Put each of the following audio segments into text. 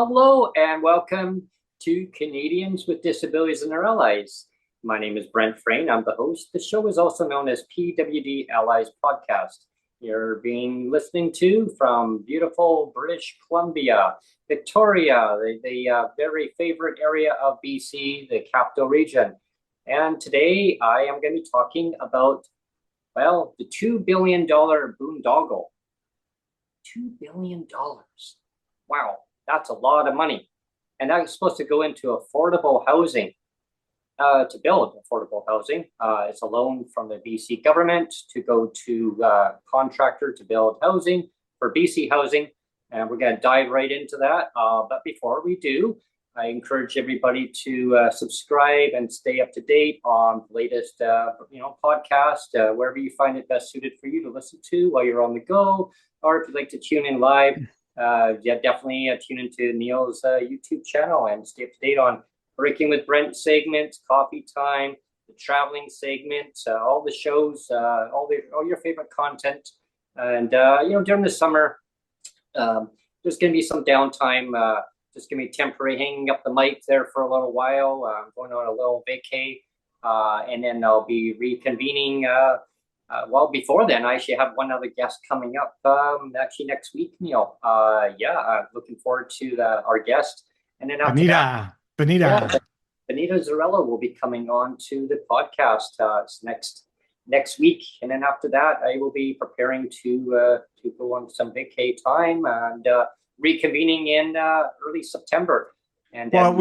Hello and welcome to Canadians with Disabilities and Their Allies. My name is Brent Frain. I'm the host. The show is also known as PWD Allies Podcast. You're being listening to from beautiful British Columbia, Victoria, the very favorite area of BC, the capital region. And today I am going to be talking about, well, the $2 billion boondoggle. $2 billion. Wow. That's a lot of money. And that's supposed to go into affordable housing, to build affordable housing. It's a loan from the BC government to go to contractor to build housing for BC Housing. And we're going to dive right into that. But before we do, I encourage everybody to subscribe and stay up to date on the latest podcast, wherever you find it best suited for you to listen to while you're on the go, or if you'd like to tune in live. Definitely tune into Neil's YouTube channel and stay up to date on Breaking with Brent segments, Coffee Time, the traveling segment, all the shows, all your favorite content. And during the summer, there's going to be some downtime. Just going to be temporary, hanging up the mic there for a little while. I'm going on a little vacay, and then I'll be reconvening. Well, before then, I actually have one other guest coming up, actually next week, Neil. Looking forward to our guest. And then after Benita Zarella will be coming on to the podcast next week. And then after that, I will be preparing to go on some vacay time and reconvening in early September. And then,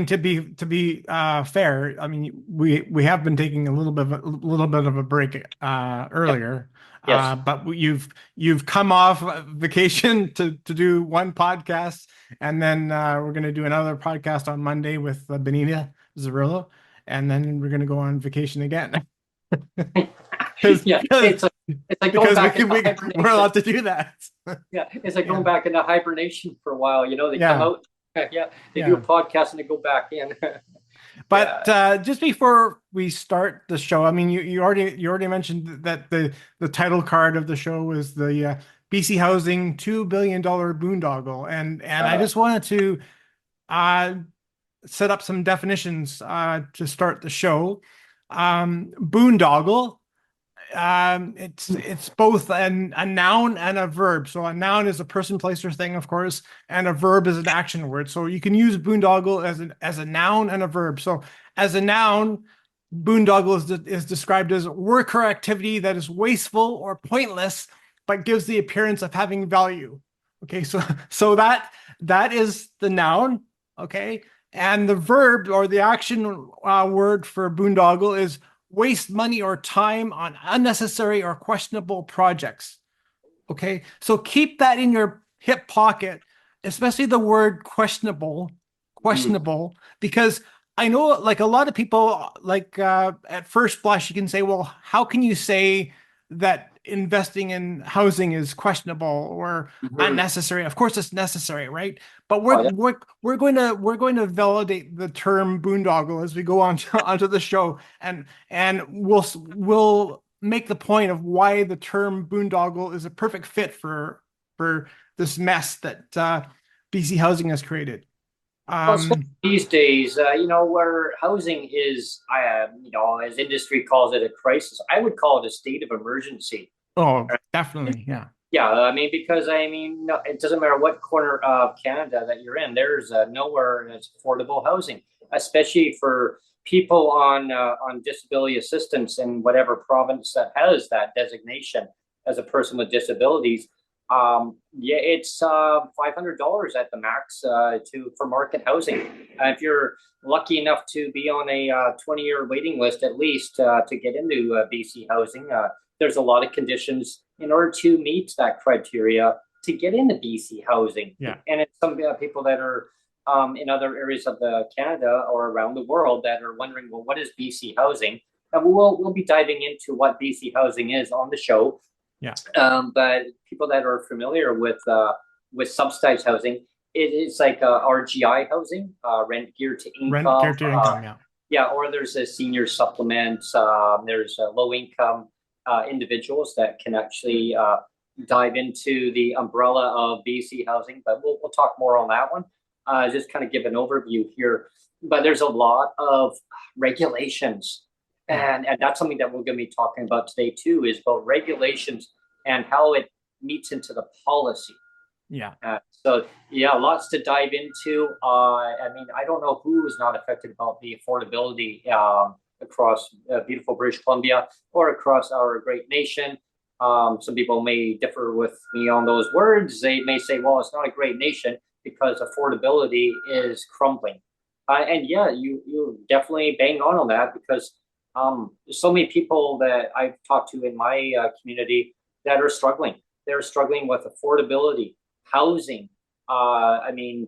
to be fair, I mean, we have been taking a little bit of a break earlier. Yes. But you've come off vacation to do one podcast, and then we're going to do another podcast on Monday with Benita Zarrillo, and then we're going to go on vacation again. It's like going back into hibernation. We're allowed to do that. Yeah, it's like going back into hibernation for a while. They come out. They do a podcast and they go back in. But just before we start the show, I mean, you already mentioned that the title card of the show was the BC Housing $2 billion boondoggle, and I just wanted to set up some definitions to start the show. Boondoggle. It's both a noun and a verb. So a noun is a person, place, or thing, of course, and a verb is an action word. So you can use boondoggle as a noun and a verb. So as a noun, boondoggle is described as work or activity that is wasteful or pointless, but gives the appearance of having value. Okay, so that is the noun. Okay, and the verb or the action word for boondoggle is waste money or time on unnecessary or questionable projects. Okay, so keep that in your hip pocket, especially the word questionable, because I know, like, a lot of people, like, at first blush, you can say, well, how can you say that investing in housing is questionable or unnecessary? Of course it's necessary, right? But we're going to validate the term boondoggle as we go on onto the show, and we'll make the point of why the term boondoggle is a perfect fit for this mess that BC Housing has created. These days, where housing is, as industry calls it, a crisis, I would call it a state of emergency. Oh, definitely, yeah. Yeah, because no, it doesn't matter what corner of Canada that you're in. There's nowhere that's affordable housing, especially for people on disability assistance in whatever province that has that designation as a person with disabilities. It's $500 at the max for market housing. If you're lucky enough to be on a 20-year waiting list at least to get into BC Housing, there's a lot of conditions in order to meet that criteria to get into BC Housing. Yeah. And it's some people that are in other areas of Canada or around the world that are wondering, well, what is BC Housing? And we'll be diving into what BC Housing is on the show. Yeah. But people that are familiar with subsidized housing, it's like RGI housing, rent geared to income. Yeah, or there's a senior supplement. There's low income individuals that can actually dive into the umbrella of BC housing, but we'll talk more on that one. Just kind of give an overview here. But there's a lot of regulations, and that's something that we're going to be talking about today too, is about regulations and how it meets into the policy. Yeah. So yeah, lots to dive into. I mean, I don't know who is not affected about the affordability across beautiful British Columbia or across our great nation. Some people may differ with me on those words. They may say, well, it's not a great nation because affordability is crumbling. And yeah, you definitely bang on that, because so many people that I've talked to in my community that are struggling. They're struggling with affordability, housing. I mean,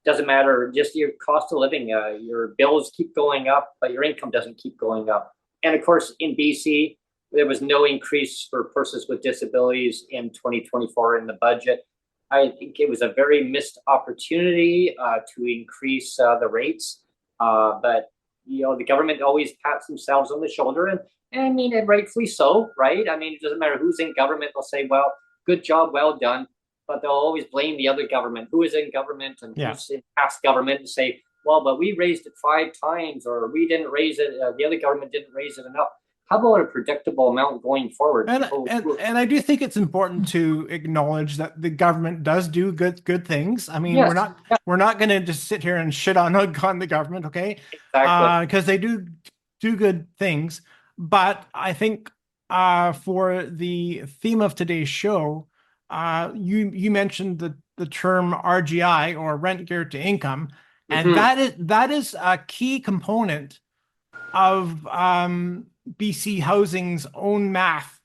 doesn't matter, just your cost of living. Your bills keep going up, but your income doesn't keep going up. And of course, in BC, there was no increase for persons with disabilities in 2024 in the budget. I think it was a very missed opportunity to increase the rates. But the government always pats themselves on the shoulder, and I mean, and rightfully so, right? I mean, it doesn't matter who's in government; they'll say, "Well, good job, well done," but they'll always blame the other government, who is in government and who's in past government, and say, "Well, but we raised it 5 times, or we didn't raise it. The other government didn't raise it enough." How about a predictable amount going forward? And I do think it's important to acknowledge that the government does do good things. I mean, yes, we're not going to just sit here and shit on the government, okay? Exactly. Because they do good things. But I think for the theme of today's show, you mentioned the term RGI, or rent geared to income, and that is a key component of BC Housing's own math.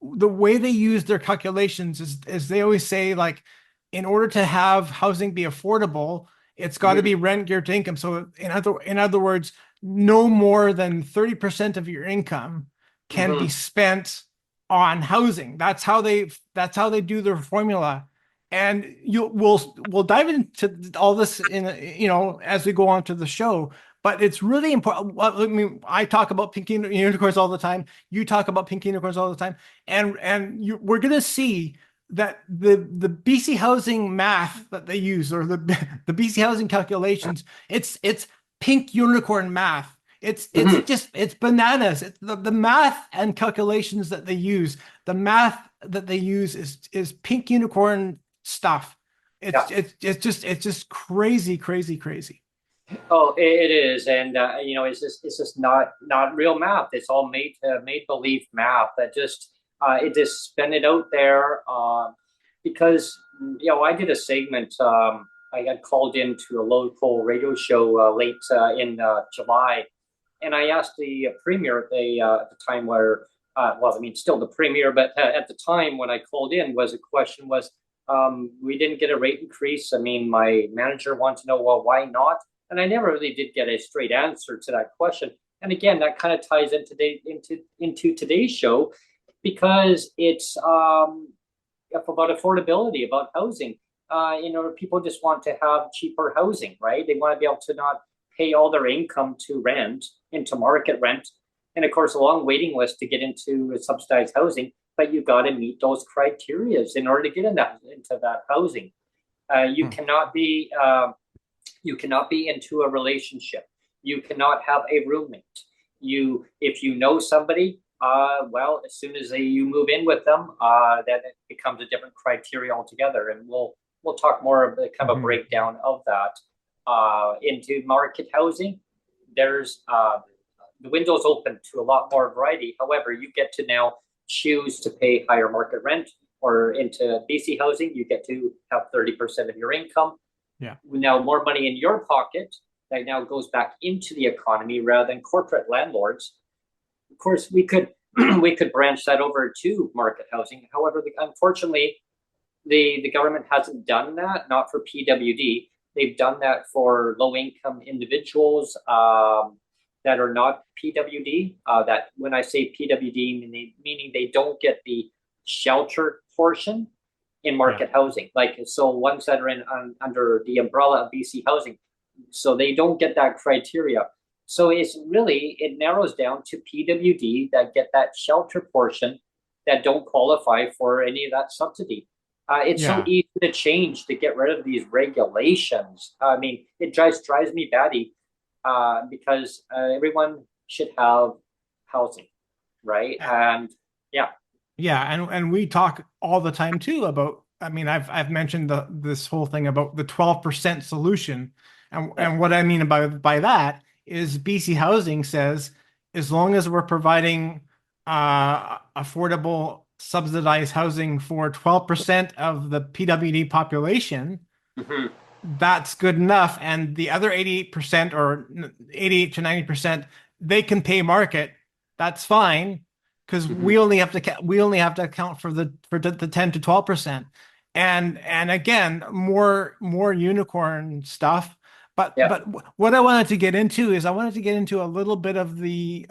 The way they use their calculations is they always say, like, in order to have housing be affordable, it's got to be rent geared to income. So in other words, no more than 30% of your income can be spent on housing. That's how they do their formula. And we'll dive into all this in as we go on to the show. But it's really important. I mean, I talk about pink unicorns all the time. You talk about pink unicorns all the time, and we're going to see that the BC Housing math that they use, or the BC Housing calculations, it's pink unicorn math. It's bananas. It's the math and calculations that they use. The math that they use is pink unicorn stuff. It's just crazy. Oh, it is, and it's just not real math. It's all made believe math that just it just spin it out there. Because I did a segment. I got called into a local radio show late in July, and I asked the premier at the time where, still the premier, but at the time when I called in, the question was, we didn't get a rate increase. I mean, my manager wanted to know, well, why not? And I never really did get a straight answer to that question. And again, that kind of ties into today's show, because it's about affordability, about housing. People just want to have cheaper housing, right? They want to be able to not pay all their income to rent, into market rent. And of course, a long waiting list to get into subsidized housing, but you got to meet those criteria in order to get into that housing. You cannot be into a relationship. You cannot have a roommate. If you know somebody, as soon as you move in with them, then it becomes a different criteria altogether. And we'll talk more of the kind of a breakdown of that. Into market housing, there's the window's open to a lot more variety. However, you get to now choose to pay higher market rent, or into BC housing, you get to have 30% of your income. Yeah. Now more money in your pocket that now goes back into the economy rather than corporate landlords. Of course, we could branch that over to market housing. However, unfortunately, the government hasn't done that. Not for PWD. They've done that for low-income individuals that are not PWD. That when I say PWD, meaning they don't get the shelter portion in market housing, so ones that are under the umbrella of BC housing, so they don't get that criteria. So it narrows down to PWD that get that shelter portion that don't qualify for any of that subsidy. It's so Yeah. easy to change, to get rid of these regulations. I mean, it drives me batty, because everyone should have housing, right? And yeah. Yeah, and we talk all the time too about, I mean, I've mentioned this whole thing about the 12% solution. Yes. And what I mean by that is BC Housing says as long as we're providing affordable subsidized housing for 12% of the PWD population, Mhm. that's good enough. And the other 88% or 88 to 90%, they can pay market. That's fine because Mhm. we only have to account for the 10 to 12%. And again, more unicorn stuff. Yeah. But what I wanted to get into is I wanted to get into a little bit of the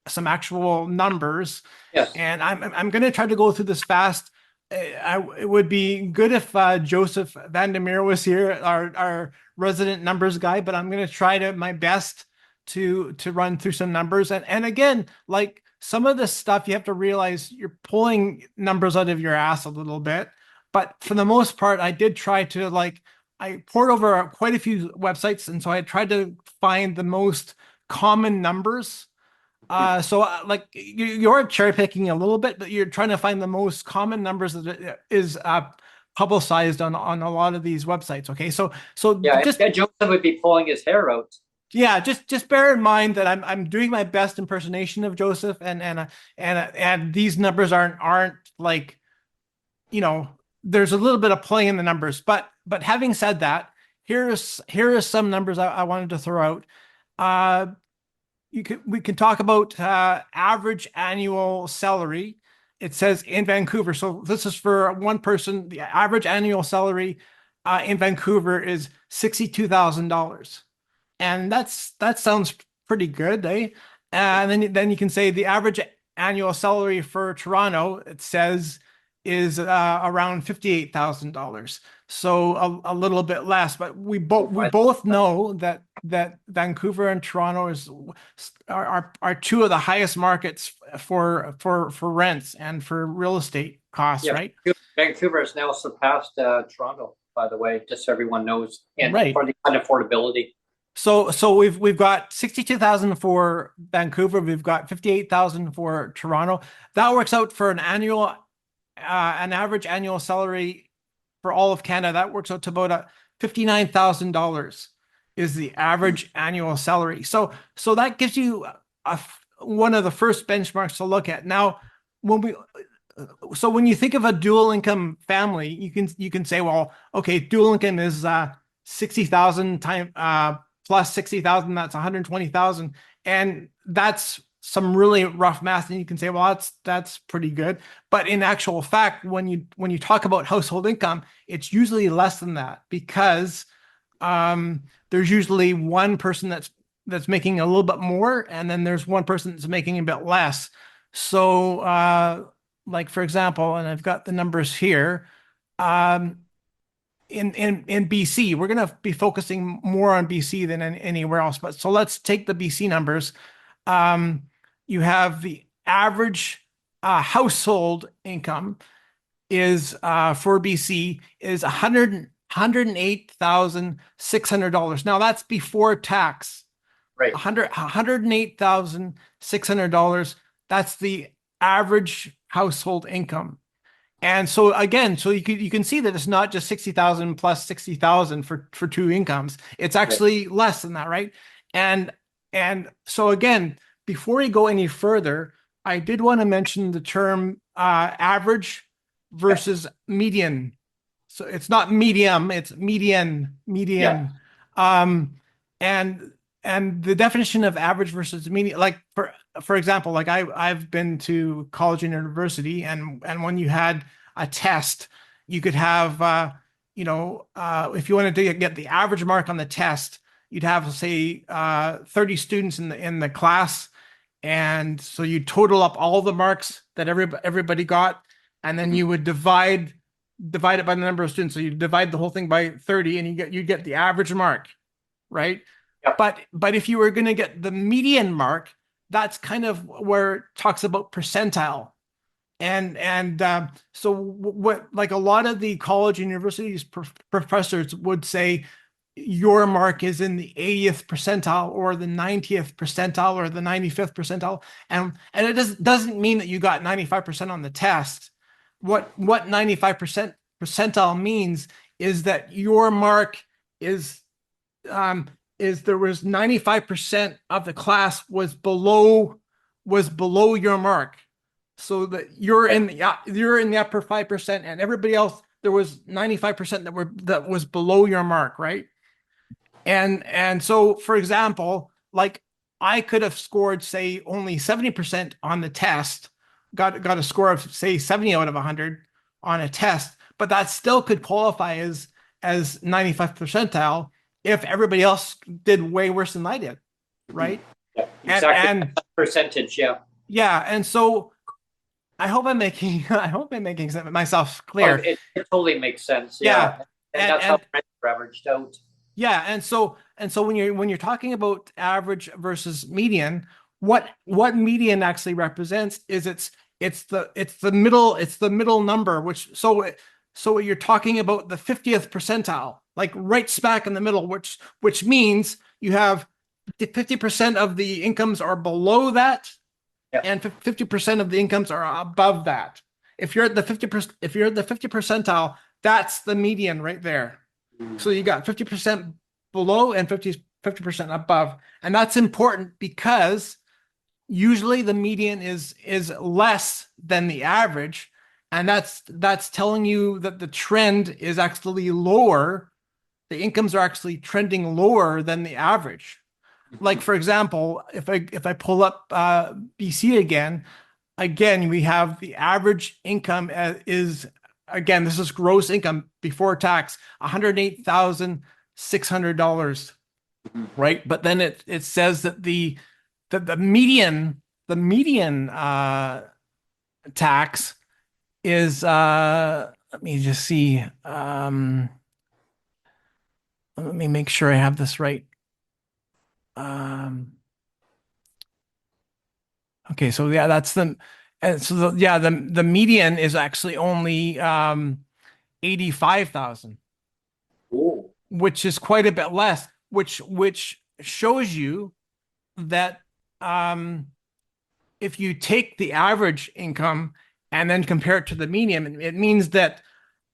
some actual numbers. Yes. And I'm going to try to go through this fast. It would be good if Joseph Vandermeer was here, our resident numbers guy, but I'm going to try to my best to run through some numbers. And again, like some of this stuff, you have to realize you're pulling numbers out of your ass a little bit. But for the most part, I did try to like I poured over quite a few websites, and so I tried to find the most common numbers like you're cherry picking a little bit, but you're trying to find the most common numbers that is publicized on a lot of these websites. Okay, so Yeah. just And Joseph would be pulling his hair out. yeah, just bear in mind that I'm doing my best impersonation of Joseph, and these numbers aren't like you know there's a little bit of play in the numbers, but having said that, here are some numbers I wanted to throw out. Uh, we can talk about average annual salary. It says in Vancouver. So this is for one person. The average annual salary in Vancouver is $62,000, and that sounds pretty good, eh? And then you can say the average annual salary for Toronto, it says, is around $58,000. So a little bit less, but we both know that Vancouver and Toronto are two of the highest markets for rents and for real estate costs, Yeah. right? Vancouver has now surpassed Toronto, by the way, just so everyone knows, and Right. for the unaffordability. So we've got 62,000 for Vancouver, we've got 58,000 for Toronto. That works out for an average annual salary for all of Canada. That works out to about $59,000 is the average annual salary. So that gives you one of the first benchmarks to look at. Now, when we when you think of a dual income family, you can say, well, okay, dual income is 60,000 time plus 60,000, that's 120,000, and that's some really rough math. And you can say, well, that's pretty good. But in actual fact, when you talk about household income, it's usually less than that because there's usually one person that's making a little bit more, and then there's one person that's making a bit less. So, like for example, and I've got the numbers here. Um, in BC, we're going to be focusing more on BC than anywhere else. But so let's take the BC numbers. You have the average household income is for BC is $108,600. Now that's before tax. Right. $108,600. That's the average household income. And so again, so you can see that it's not just 60,000 plus 60,000 for two incomes. It's Right. actually less than that, right? And so again, before we go any further, I did want to mention the term average Yes. versus median. So it's not medium, it's median, Yeah. median. Um, and the definition of average versus median, like for example, like I've been to college and university, and when you had a test, you could have if you wanted to get the average mark on the test, you'd have say 30 students in the class, and so you total up all the marks that everybody got, and then Mhm. you would divide it by the number of students. So you divide the whole thing by 30, and you get the average mark, right? Yep. But if you were going to get the median mark, that's kind of where it talks about percentile. So what, like a lot of the college and universities professors would say, your mark is in the 80th percentile or the 90th percentile or the 95th percentile. And it doesn't mean that you got 95% on the test. What 95% percentile means is that your mark is there was 95% of the class was below your mark. So that you're in the upper 5%, and everybody else there was 95% that was below your mark, right? And so, for example, like I could have scored, say, only 70% on the test, got a score of, say, 70 out of 100 on a test, but that still could qualify as 95th percentile if everybody else did way worse than I did, right? Yeah, exactly. And Percentage, yeah. yeah, and so I hope I'm making myself clear. It totally makes sense. Yeah. Yeah. And that's how rents are averaged out. Yeah, and so when you're talking about average versus median, what median actually represents is it's the middle number, which so you're talking about the 50th percentile, like right smack in the middle, which means you have 50% of the incomes are below that, Yeah. and 50% of the incomes are above that. If you're at the 50%, if you're at the 50 percentile, that's the median right there. So you got 50% below and 50% above. And that's important because usually the median is less than the average. And that's telling you that the trend is actually lower. The incomes are actually trending lower than the average. Like, for example, if I pull up BC again, we have the average income is, again, this is gross income before tax, $108,600, right? But then it says that the median tax is let me just see. Let me make sure I have this right. Okay, so yeah, that's the and so the median is actually only 85,000, Oh, which is quite a bit less, which shows you that if you take the average income and then compare it to the median, it means that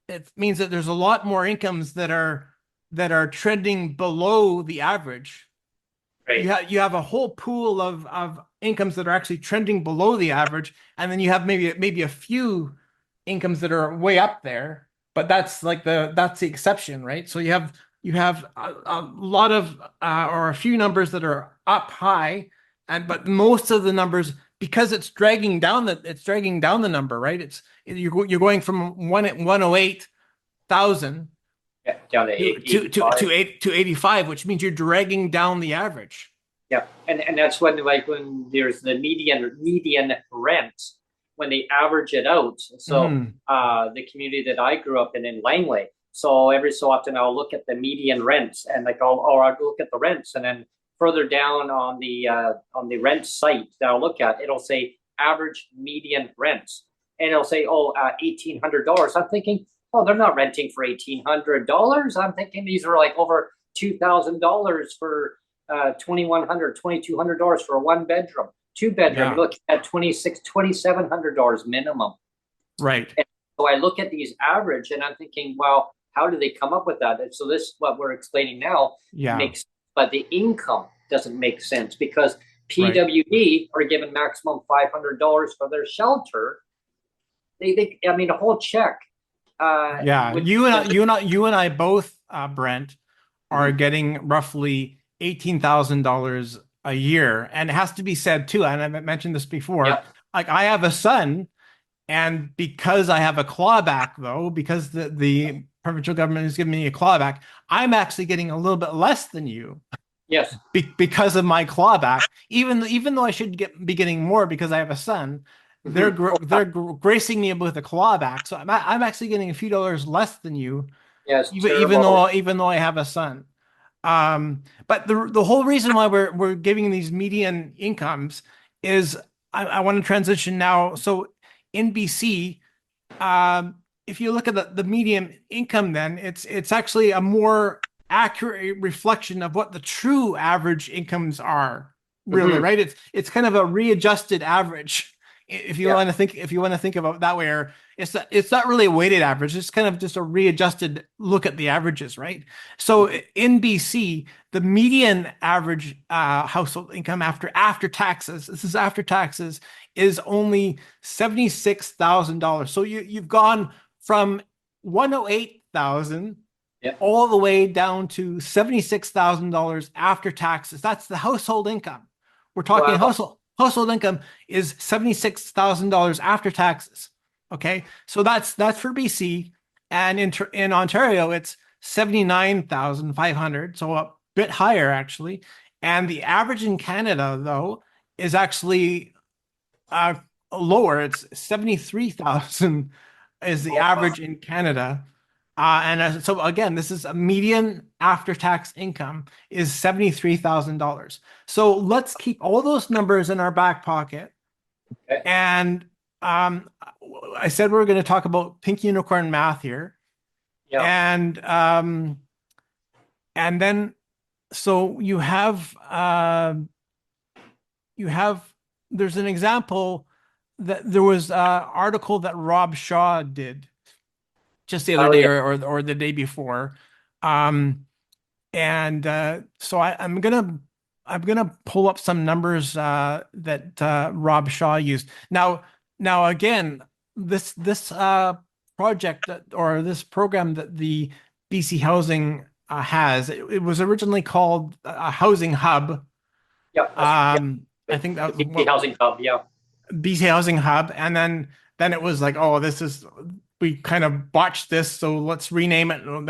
there's a lot more incomes that are trending below the average. right. You have a whole pool of incomes that are actually trending below the average, and then you have maybe a few incomes that are way up there, but that's the exception, right? So you have a lot of or a few numbers that are up high, but most of the numbers, because it's dragging down the number, right? You're going from 108,000 Yeah, down to to 85. 85, which means you're dragging down the average. Yeah, and that's when there's the median rent, when they average it out. So the community that I grew up in Langley. So every so often I'll look at the median rents, and I'll look at the rents, and then further down on the rent site that I'll look at, it'll say average median rent, and it'll say $1,800. I'm thinking, oh, they're not renting for $1,800. I'm thinking these are like over $2,000 for $2,100, $2,200 for a one bedroom, two bedroom. You look at $2,700 minimum. Right. And so I look at these average, and I'm thinking, well, how do they come up with that? And so this, what we're explaining now, makes, but the income doesn't make sense because PWD are given maximum $500 for their shelter. I mean, a whole check. You and I both, Brent, are getting roughly $18,000 a year, and it has to be said too. And I've mentioned this before. Yeah. Like, I have a son, and because I have a clawback, though, because the provincial government is giving me a clawback, I'm actually getting a little bit less than you. Yes. Because of my clawback, even though I should be getting more because I have a son. They're gracing me with a clawback, so I'm actually getting a few dollars less than you. Yes, even though I have a son. But the whole reason why we're giving these median incomes is I want to transition now. So in BC, if you look at the median income, then it's actually a more accurate reflection of what the true average incomes are, really, Hmm. right? It's kind of a readjusted average, if you Yeah. want to think about it that way. Or it's not really a weighted average. It's kind of just a readjusted look at the averages, right? So in BC, the median average household income after taxes, this is after taxes, is only $76,000. So you've gone from 108,000 Yeah. all the way down to $76,000 after taxes. That's the household income. We're talking Wow. household income is $76,000 after taxes. Okay, so that's for BC, and in Ontario it's 79,500, so a bit higher actually. And the average in Canada though is actually uh, lower. It's 73,000 is the Oh, wow. average in Canada. So again, this is a median after-tax income is $73,000. So let's keep all those numbers in our back pocket. Okay. And um, I said we were going to talk about pink unicorn math here. Yeah. And then so you have there's an example that there was an article that Rob Shaw did just the other Oh, day, yeah. or the day before. Um, and so I'm gonna pull up some numbers that Rob Shaw used. Now again, this project or this program that the BC Housing has, it was originally called a housing hub. Yeah. Yeah. I think that The was BC what Housing Hub. Yeah. BC Housing Hub, and then it was like, oh, we kind of botched this, so let's rename it. So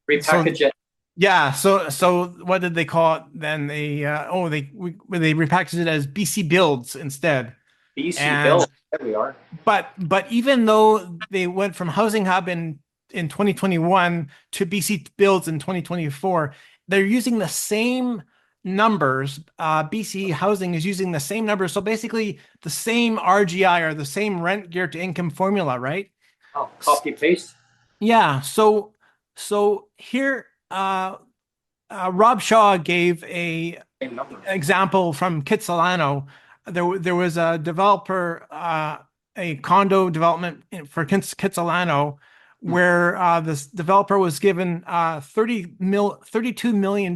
Repackage it. yeah, so what did they call it then? They repackaged it as BC Builds instead. BC Bill. And There we are. but even though they went from Housing Hub in 2021 to BC Builds in 2024, they're using the same numbers. BC Housing is using the same numbers, so basically the same RGI, or the same rent geared to income formula, right? Oh, copy paste. Yeah. So here, Rob Shaw gave a Same numbers. example from Kitsilano. There was a developer, a condo development for Kitsilano, where this developer was given $32 million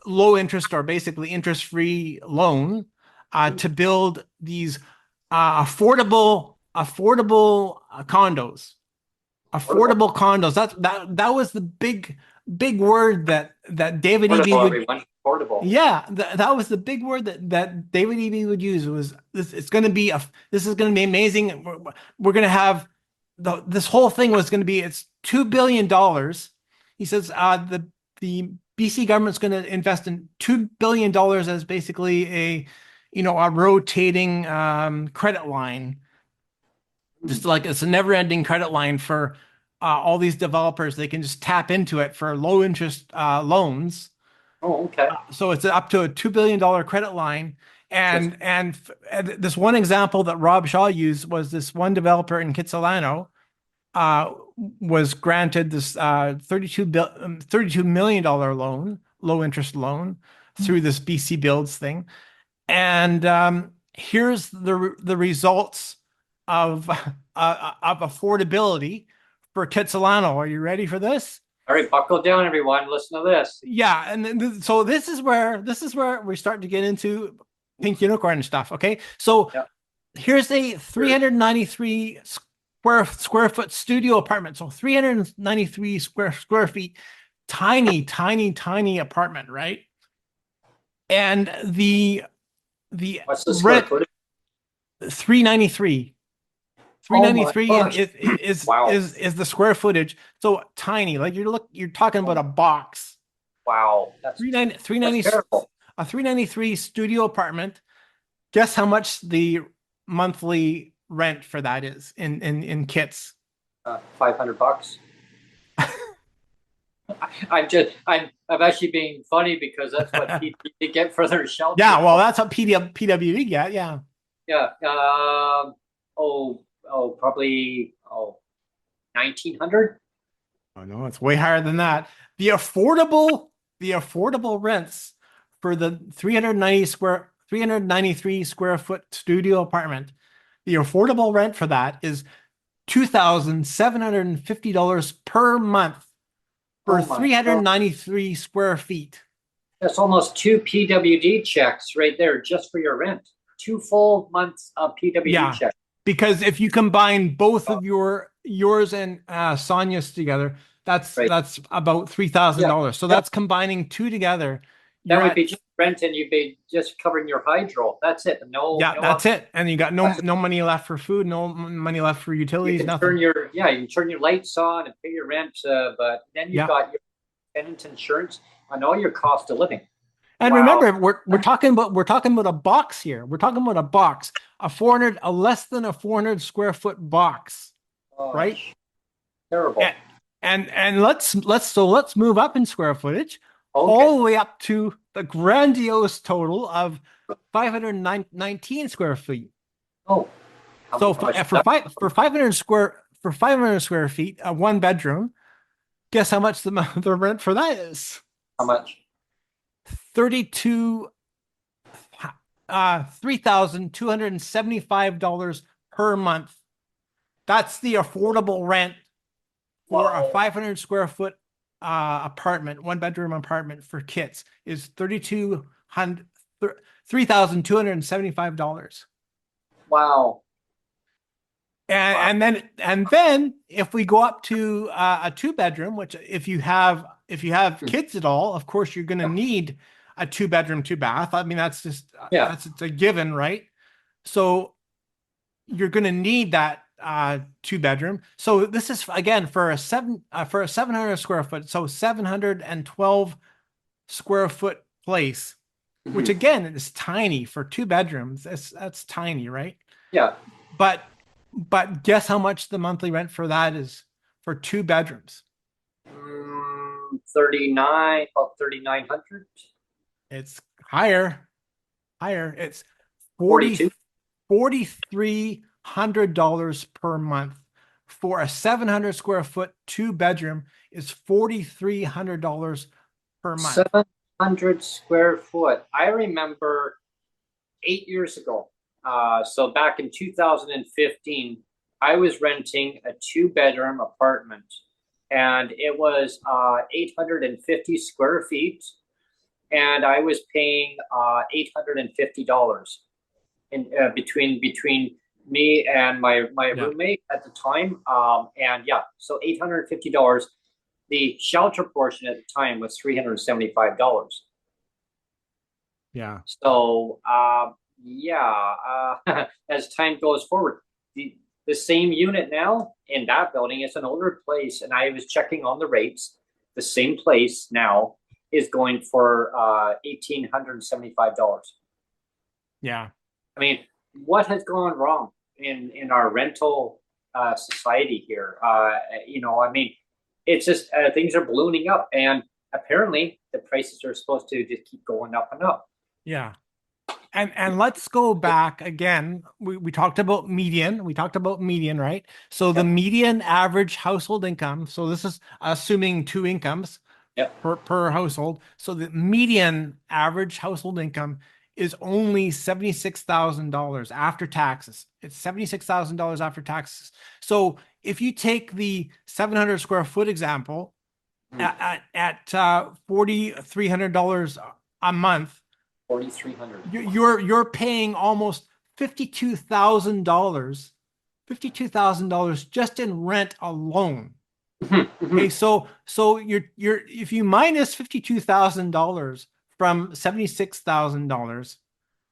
low interest, or basically interest-free loan, to build these affordable condos. Affordable. Affordable condos. That was the big word that David Eby Affordable, would. everyone. Affordable. Yeah, that was the big word that David Eby would use. Was this? It's going to be this is going to be amazing. We're going to have this whole thing was going to be, it's $2 billion. He says the BC government's going to invest in $2 billion as basically a rotating credit line, just like it's a never-ending credit line for all these developers. They can just tap into it for low interest loans. Oh, okay. So it's up to a $2 billion credit line. Yes. And this one example that Rob Shaw used was this one developer in Kitsilano was granted this $32 million loan, low interest loan, through this BC Builds thing. And here's the results of affordability for Kitsilano. Are you ready for this? All right, buckle down, everyone. Listen to this. Yeah, and so this is where we start to get into pink unicorn stuff. Okay, so Yeah. here's a 393 square foot studio apartment. So 393 square feet, tiny apartment, right? And the What's the square rent footage? 393. Oh my 393 gosh. is Wow. is the square footage. So tiny, like you're talking about a box. Wow. That's 390 terrible. a 393 studio apartment. Guess how much the monthly rent for that is in kits? $500. I'm actually being funny because that's what people get for their shelter. Yeah, well, that's what PWD get. Yeah. Yeah. Probably 1900. Oh no, it's way higher than that. The affordable, the affordable rents for the 393 square foot studio apartment, the affordable rent for that is $2,750 per month for Oh my God. 393 square feet. That's almost two PWD checks right there just for your rent. 2 full months of PWD Yeah, check. because if you combine both of yours and Sonia's together, Right. that's about three thousand Yeah. dollars. So Yeah. that's combining two together. You're That would at be just rent, and you'd be just covering your hydro. That's it. yeah, No other. that's it. And you got no money left for food, no money left for You utilities, can turn nothing. your you can turn your lights on and pay your rent, but then you've Yeah. got your tenant insurance and all your cost of living. And Wow. remember, we're talking about a box here. We're talking about a box, a less than a 400 square foot box, right? Gosh, terrible. And let's move up in square footage, Okay. all the way up to the grandiose total of 519 square feet. Oh, So how much is for that? five for 500 square feet, a one bedroom, guess how much the rent for that is? How much? 32 $3,275 per month. That's the affordable rent for a Wow. 500 square foot apartment, one bedroom apartment for kids is 3200 $3,275. Wow. Wow. And then if we go up to a two bedroom, which if you have kids at all, of course you're going to need a two bedroom, two bath. I mean, that's just Yeah. that's it's a given, right? So you're going to need that two bedroom. So this is again for a 700 square foot, so 712 square foot place, which Mhm. again is tiny for two bedrooms. That's tiny, right? Yeah. But guess how much the monthly rent for that is for two bedrooms? 39, about 3,900. It's higher, higher. It's 40 42. $4,300 per month for a 700 square foot two bedroom is $4,300 per month. 700 square foot. I remember 8 years ago. So back in 2015, I was renting a two-bedroom apartment, and it was 850 square feet, and I was paying $850 in between me and my Yeah, roommate at the time. And yeah, so $850. The shelter portion at the time was $375. yeah, So yeah, as time goes forward, the same unit now in that building is an older place, and I was checking on the rates. The same place now is going for $1,875. yeah. I mean, what has gone wrong in our rental society here? I mean, it's just things are ballooning up, and apparently the prices are supposed to just keep going up and up. Yeah. And let's go back again. We talked about median. We talked about median, right? So the Yep. median average household income. So this is assuming two incomes Yep. per household. So the median average household income is only $76,000 after taxes. It's $76,000 after taxes. So if you take the 700 square foot example Mm. at $4,300 a month, 4,300. you're paying almost $52,000 just in rent alone. Okay, so you're if you minus $52,000 from $76,000,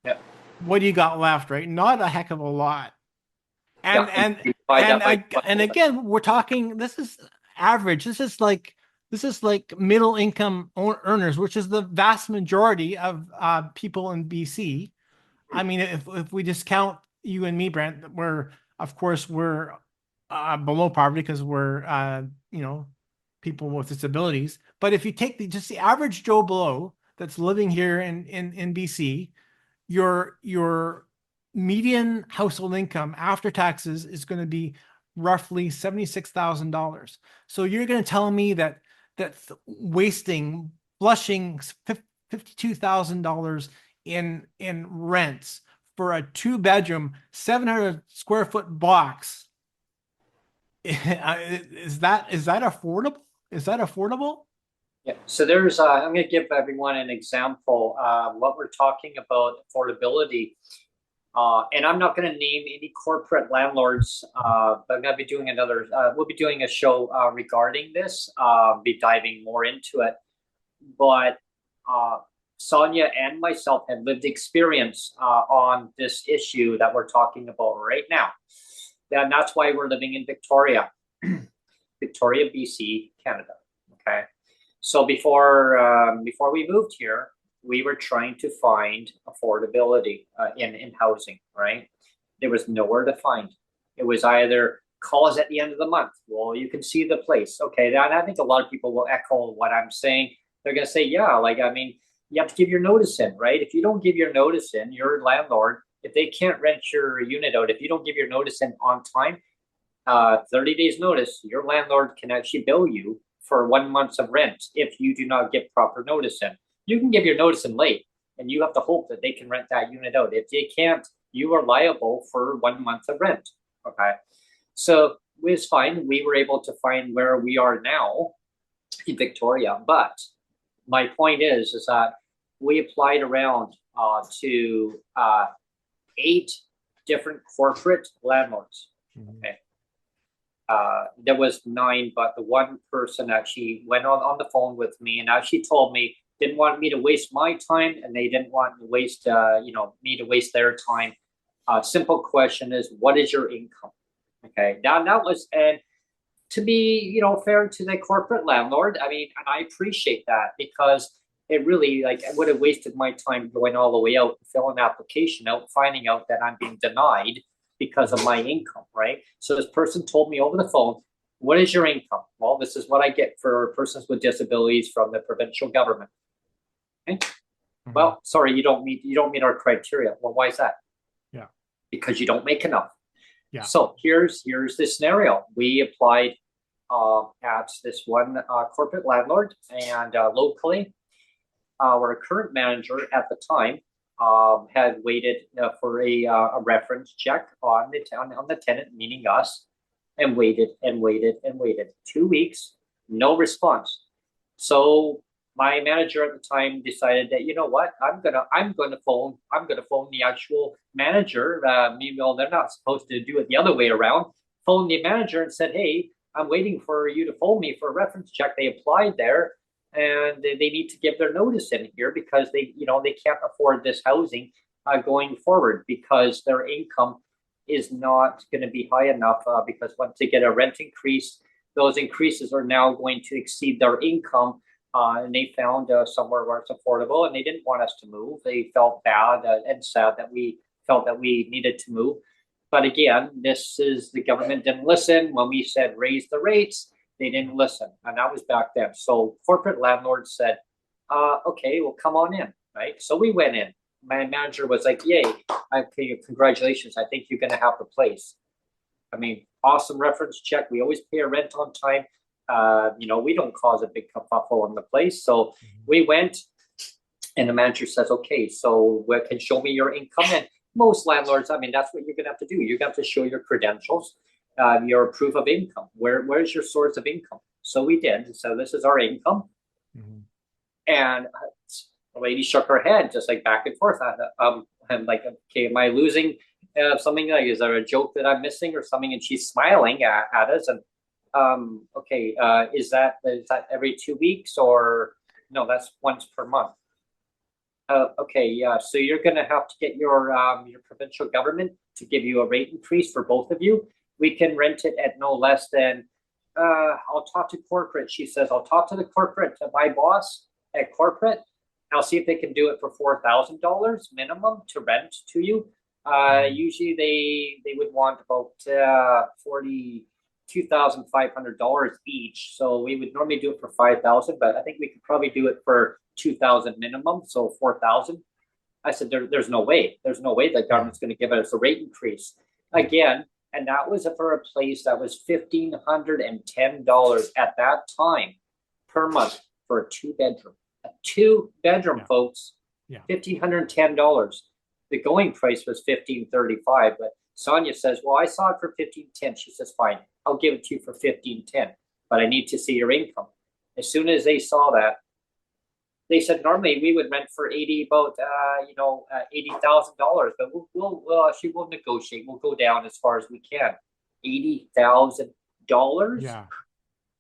Yeah. what do you got left, right? Not a heck of a lot. Yeah. And And and you divide that by 12. and again, we're talking this is average. This is like middle income earners, which is the vast majority of people in BC. I mean, if we discount you and me, Brent, we're below poverty because we're people with disabilities. But if you take just the average Joe Blow that's living here in BC, you're median household income after taxes is going to be roughly $76,000. So you're going to tell me that flushing $52,000 in rents for a 2-bedroom, 700 square foot box, is that affordable? Is that affordable? Yeah. So I'm going to give everyone an example. What we're talking about affordability. And I'm not going to name any corporate landlords, but I'm going to be doing we'll be doing a show regarding this, be diving more into it. But Sonia and myself have lived experience on this issue that we're talking about right now. And that's why we're living in Victoria, Victoria, BC, Canada. Okay. So before we moved here, we were trying to find affordability in housing, right? There was nowhere to find. It was either call us at the end of the month. Well, you can see the place. Okay, and I think a lot of people will echo what I'm saying. They're going to say, yeah, you have to give your notice in, right? If you don't give your notice in, your landlord, if they can't rent your unit out, if you don't give your notice in on time, 30 days notice, your landlord can actually bill you for 1 month of rent if you do not give proper notice in. You can give your notice in late, and you have to hope that they can rent that unit out. If they can't, you are liable for 1 month of rent. Okay, so it was fine. We were able to find where we are now in Victoria, but my point is that we applied around to 8 different corporate landlords. Okay. There was 9, but the one person actually went on the phone with me and actually told me didn't want me to waste my time, and they didn't want to waste me to waste their time. Simple question is, what is your income? Okay, that was, and to be fair to the corporate landlord, I mean, and I appreciate that, because it really, I would have wasted my time going all the way out, filling an application out, finding out that I'm being denied because of my income, right? So this person told me over the phone, what is your income? Well, this is what I get for persons with disabilities from the provincial government. Okay. Mm-hmm. Well, sorry, you don't meet our criteria. Well, why is that? Yeah. Because you don't make enough. Yeah. So here's the scenario. We applied at this one corporate landlord, and locally, our current manager at the time had waited for a reference check on the tenant, meaning us, and waited and waited and waited 2 weeks, no response. So my manager at the time decided that, you know what, I'm gonna phone the actual manager. Meanwhile, they're not supposed to do it the other way around. Phone the manager and said, hey, I'm waiting for you to phone me for a reference check. They applied there, and they need to give their notice in here because they can't afford this housing going forward, because their income is not going to be high enough, because once they get a rent increase, those increases are now going to exceed their income, and they found somewhere where it's affordable, and they didn't want us to move. They felt bad and sad that we felt that we needed to move. But again, the government didn't listen. When we said raise the rates, they didn't listen, and that was back then. So corporate landlords said, okay, well, come on in, right? So we went in. My manager was like, yay, okay, congratulations, I think you're going to have the place. I mean, awesome reference check. We always pay our rent on time. We don't cause a big kerfuffle on the place. So we went, and the manager says, okay, so can show me your income. And most landlords, I mean, that's what you're going to have to do. You're going to have to show your credentials, your proof of income. Where's your source of income? So we did. So this is our income. Mm-hmm. And the lady shook her head, just like back and forth. I'm like, okay, am I losing something? Like, is there a joke that I'm missing or something? And she's smiling at us. And okay, is that every 2 weeks, or no? That's once per month. Okay, yeah. So you're going to have to get your provincial government to give you a rate increase for both of you. We can rent it at no less than. I'll talk to corporate. She says, I'll talk to the corporate, to my boss at corporate. I'll see if they can do it for $4,000 minimum to rent to you. Usually they would want about $42,500 each. So we would normally do it for $5,000, but I think we could probably do it for $2,000 minimum, so $4,000. I said, there's no way. There's no way the government's going to give us a rate increase again. And that was for a place that was $1,510 at that time per month for a two-bedroom. A two-bedroom, folks. Yeah. $1,510. The going price was $1,535, but Sonia says, well, I saw it for $1,510. She says, fine, I'll give it to you for $1,510, but I need to see your income. As soon as they saw that, they said normally we would rent for $80,000, but we'll negotiate. We'll go down as far as we can. $80,000. Yeah.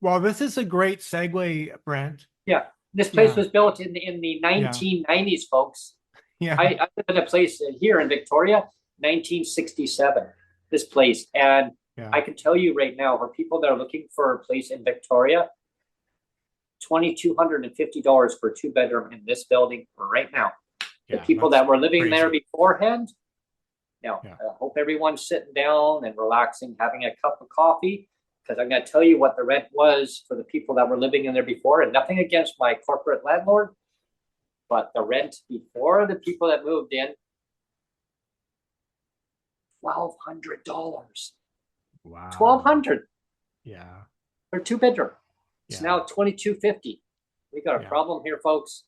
Well, this is a great segue, Brent. Yeah, this place was built in the 1990s, folks. Yeah, I live in a place here in Victoria, 1967. This place, and I can tell you right now, for people that are looking for a place in Victoria, $2,250 for a two-bedroom in this building right now. The people that were living there beforehand, I hope everyone's sitting down and relaxing, having a cup of coffee, because I'm going to tell you what the rent was for the people that were living in there before, and nothing against my corporate landlord, but the rent before the people that moved in, $1,200. Wow. $1,200. Yeah. For two-bedroom. It's now $2,250. We got a problem here, folks.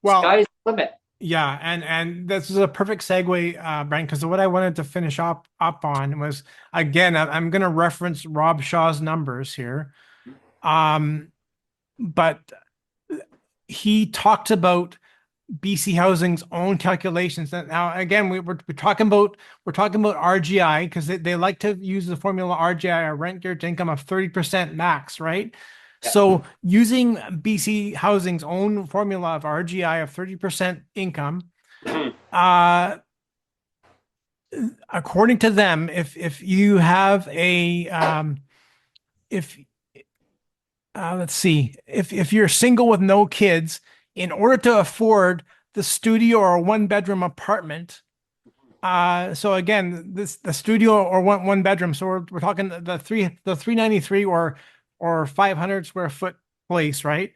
Well, sky's the limit. Yeah, and this is a perfect segue, Brian, because what I wanted to finish up on was, again, I'm going to reference Rob Shaw's numbers here, but he talked about BC Housing's own calculations. Now, again, we're talking about RGI, because they like to use the formula RGI, or rent geared to income of 30% max, right? Yeah. So using BC Housing's own formula of RGI of 30% income, according to them, if you have a let's see, if you're single with no kids, in order to afford the studio or one-bedroom apartment, so again, the studio or one bedroom, so we're talking the 393 or 500 square foot place, right?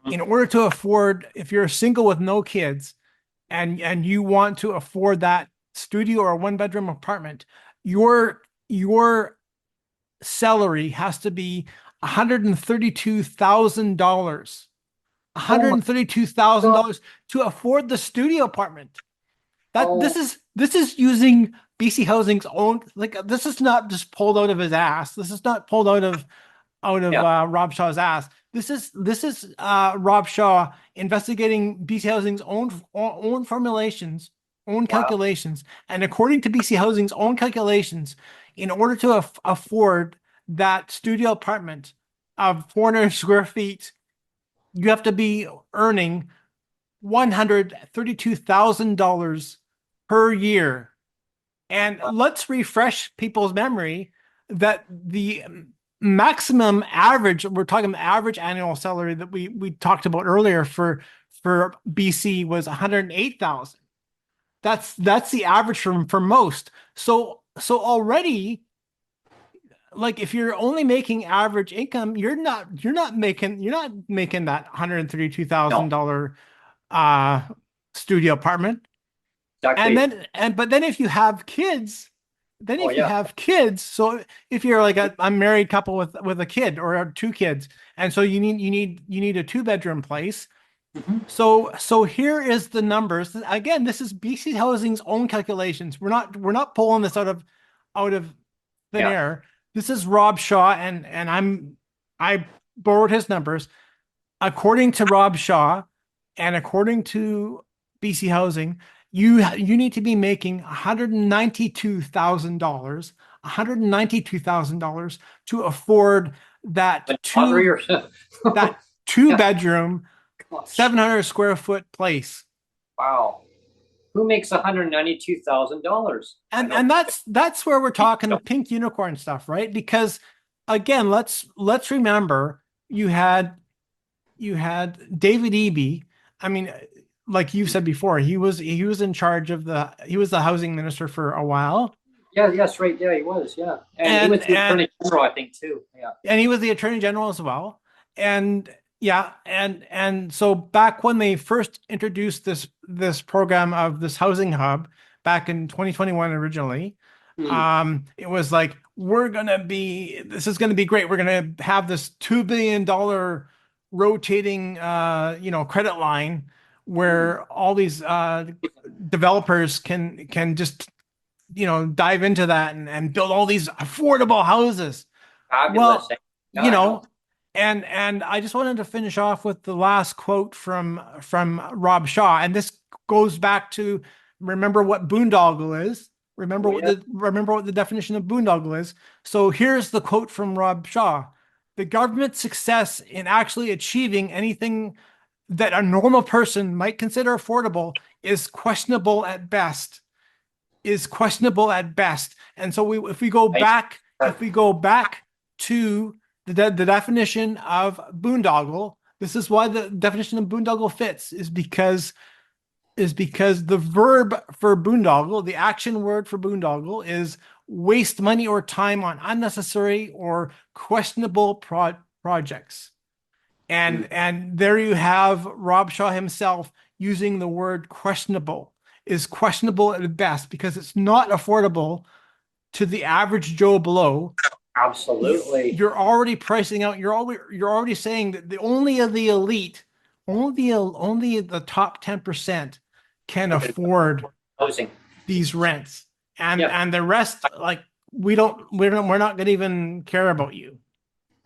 In order to afford, if you're single with no kids, and you want to afford that studio or one-bedroom apartment, your salary has to be $132,000. $132,000 to afford the studio apartment. This is using BC Housing's own, like, this is not just pulled out of his ass. This is not pulled out of Rob Shaw's ass. This is Rob Shaw investigating BC Housing's own formulations, own calculations, and according to BC Housing's own calculations, in order to afford that studio apartment of 400 square feet, you have to be earning $132,000 per year. And let's refresh people's memory that the maximum average, we're talking average annual salary that we talked about earlier for BC was $108,000. That's the average for most. So already, like, if you're only making average income, you're not making that $132,000 studio apartment. Exactly. But then if you have kids, so if you're like a married couple with a kid or two kids, and so you need a two-bedroom place. So here is the numbers. Again, this is BC Housing's own calculations. We're not pulling this out of thin air. This is Rob Shaw, and I borrowed his numbers. According to Rob Shaw and according to BC Housing, you need to be making $192,000 to afford that two-bedroom, 700 square foot place. Wow. Who makes $192,000? And that's where we're talking pink unicorn stuff, right? Because again, let's remember you had David Eby. I mean, like you said before, he was in charge of he was the housing minister for a while. Yeah, yes, right. Yeah, he was. And he was the attorney general, I think, too. Yeah. And he was the attorney general as well. And Yeah, and so back when they first introduced this program of this housing hub back in 2021 originally, Hmm. it was like this is gonna be great. We're gonna have this $2 billion rotating credit line Hmm. where all these developers can just dive into that and build all these affordable houses. Fabulous. Well, Yeah, you I know. know, and I just wanted to finish off with the last quote from Rob Shaw, and this goes back to remember what boondoggle is. Oh yeah. Remember what the definition of boondoggle is. So here's the quote from Rob Shaw. The government's success in actually achieving anything that a normal person might consider affordable is questionable at best. Is questionable at best. And so if we go I, back, if we go back to the definition of boondoggle, this is why the definition of boondoggle fits, is because the verb for boondoggle, the action word for boondoggle, is waste money or time on unnecessary or questionable projects. hmm. And there you have Rob Shaw himself using the word questionable, is questionable at best because it's not affordable to the average Joe below. Absolutely. You're already pricing out. You're already saying that the only of the elite, only the top 10% can afford Housing. these rents, and Yeah. and the rest, like, we're not going to even care about you,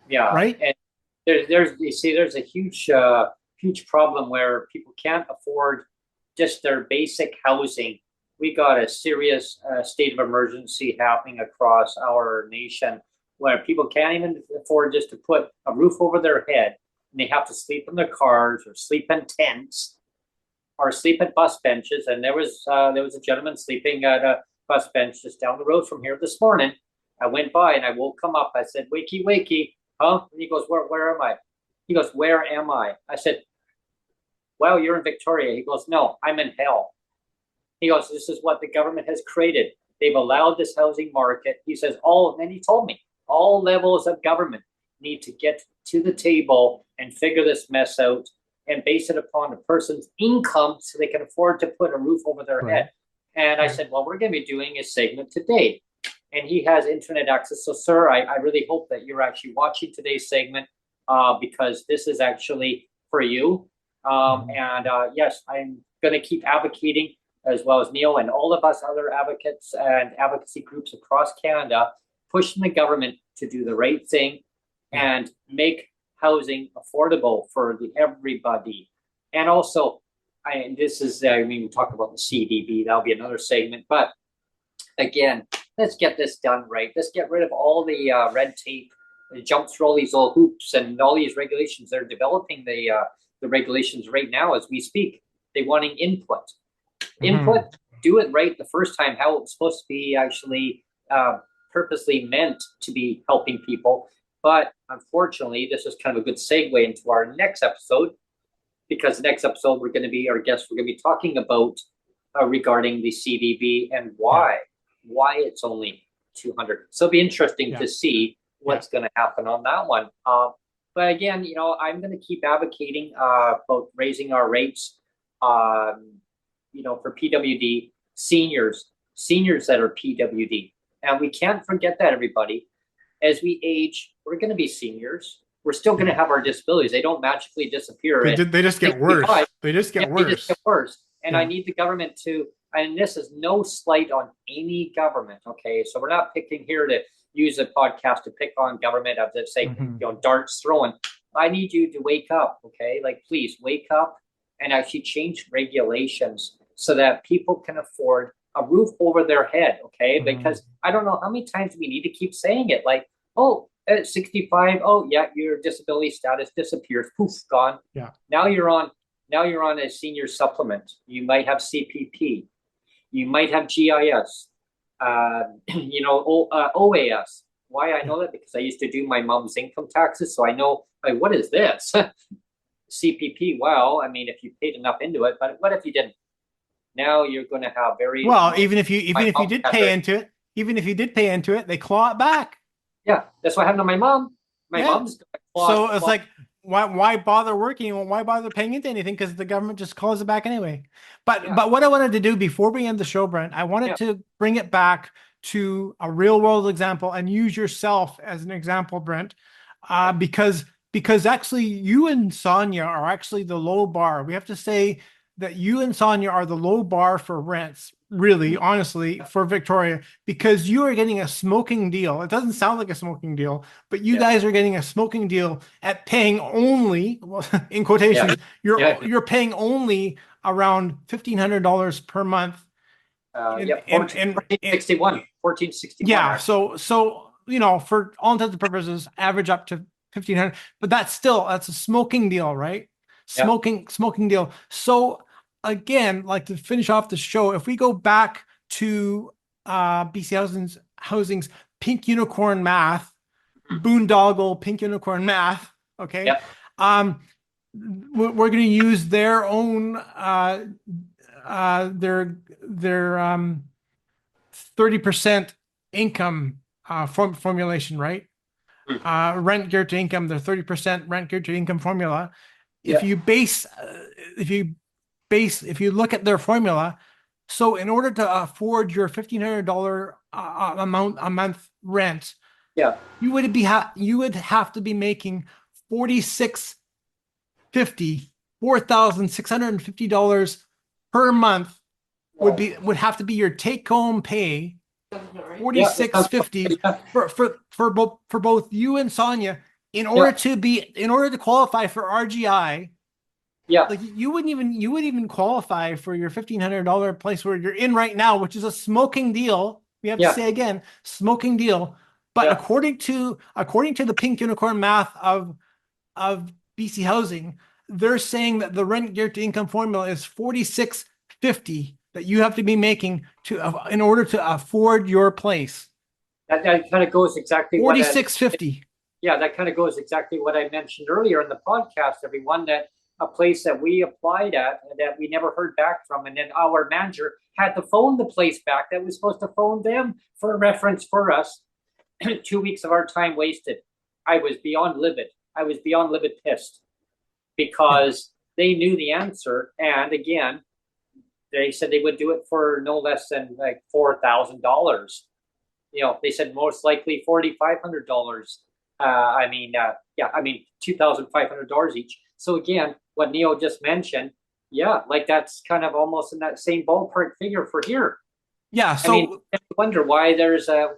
Yeah. right? And there's you see, there's a huge problem where people can't afford just their basic housing. We got a serious state of emergency happening across our nation where people can't even afford just to put a roof over their head, and they have to sleep in their cars or sleep in tents or sleep at bus benches. And there was a gentleman sleeping at a bus bench just down the road from here this morning. I went by and I woke him up. I said, "Wakey, wakey, huh?" And he goes, "Where am I?" He goes, "Where am I?" I said, "Well, you're in Victoria." He goes, "No, I'm in hell." He goes, "This is what the government has created. They've allowed this housing market." He says, and then he told me, all levels of government need to get to the table and figure this mess out and base it upon a person's income so they can afford to put a roof over their Right. head. And I Right. said, "Well, we're going to be doing a segment today." And he has internet access. So, sir, I really hope that you're actually watching today's segment because this is actually for you. Mhm. And yes, I'm going to keep advocating, as well as Neil and all of us other advocates and advocacy groups across Canada, pushing the government to do the right thing Yeah. and make housing affordable for everybody. And also, we talk about the CDB, that'll be another segment. But again, let's get this done right. Let's get rid of all the red tape, jump through all these little hoops and all these regulations. They're developing the regulations right now as we speak. They're wanting input. Input, Mhm. do it right the first time, how it's supposed to be actually purposely meant to be helping people. But unfortunately, this is kind of a good segue into our next episode, because next episode our guest, we're going to be talking about regarding the CDB and Yeah. why it's only 200. So it'll be interesting Yeah. to see Yeah. what's going to happen on that one. But again, I'm going to keep advocating about raising our rates. For PWD seniors that are PWD, and we can't forget that, everybody. As we age, we're going to be seniors. We're still going to Yeah. have our disabilities. They don't magically disappear at They just get 65. worse. They just Yeah, get they just get worse. worse. And I Yeah. need the government to, and this is no slight on any government, okay? So we're not picking here to use a podcast to pick on government of the say, Mhm. darts throwing. I need you to wake up, okay? Like, please wake up and actually change regulations so that people can afford a roof over their head, okay? Mhm. Because I don't know how many times we need to keep saying it. Like, oh, at 65, oh yeah, your disability status disappears, poof, gone. Yeah. Now you're on a senior supplement. You might have CPP. You might have GIS. OAS. Why I Yeah. know that? Because I used to do my mom's income taxes, so I know, like, what is this? CPP. Well, I mean, if you paid enough into it, but what if you didn't? Now you're going to have very Well, like even my if you mom did had pay very, into it, even if you did pay into it, they claw it back. yeah. That's what happened to my mom. My Yeah. mom's got So it's claw. like why bother working? Why bother paying into anything? Because the government just calls it back anyway. Yeah. But what I wanted to do before we end the show, Brent, I wanted to bring it back to a real world example and use yourself as an example, Brent, because actually you and Sonia are actually the low bar. We have to say that you and Sonia are the low bar for rents, really, honestly, for Victoria, because you are getting a smoking deal. It doesn't sound like a smoking deal, but you guys are getting a smoking deal at paying only, well, in quotations, you're paying only around $1,500 per month. 1461. 1461. Yeah, so for all intents and purposes, average up to 1,500, but that's a smoking deal, right? Smoking deal. So again, like to finish off the show, if we go back to BC Housing's pink unicorn math, boondoggle pink unicorn math, okay? We're going to use their own their 30% income formulation, right? Rent geared to income, the 30% rent geared to income formula. If you look at their formula, so in order to afford your $1,500 amount a month rent, you would have to be making $4,650 per month would have to be your take home pay. $4,650 for both you and Sonia in order to qualify for RGI. Like you wouldn't even qualify for your $1,500 place where you're in right now, which is a smoking deal. We have to say again, smoking deal. But according to the pink unicorn math of BC Housing, they're saying that the rent geared to income formula is $4,650 that you have to be making in order to afford your place. That kind of goes exactly $4,650. That kind of goes exactly what I mentioned earlier in the podcast, everyone, that a place that we applied at that we never heard back from, and then our manager had to phone the place back that was supposed to phone them for a reference for us. 2 weeks of our time wasted. I was beyond livid. Pissed because they knew the answer, and again, they said they would do it for no less than like $4,000. They said most likely $4,500. $2,500 each. So again, what Neil just mentioned, like that's kind of almost in that same ballpark figure for here. Yeah. So I wonder why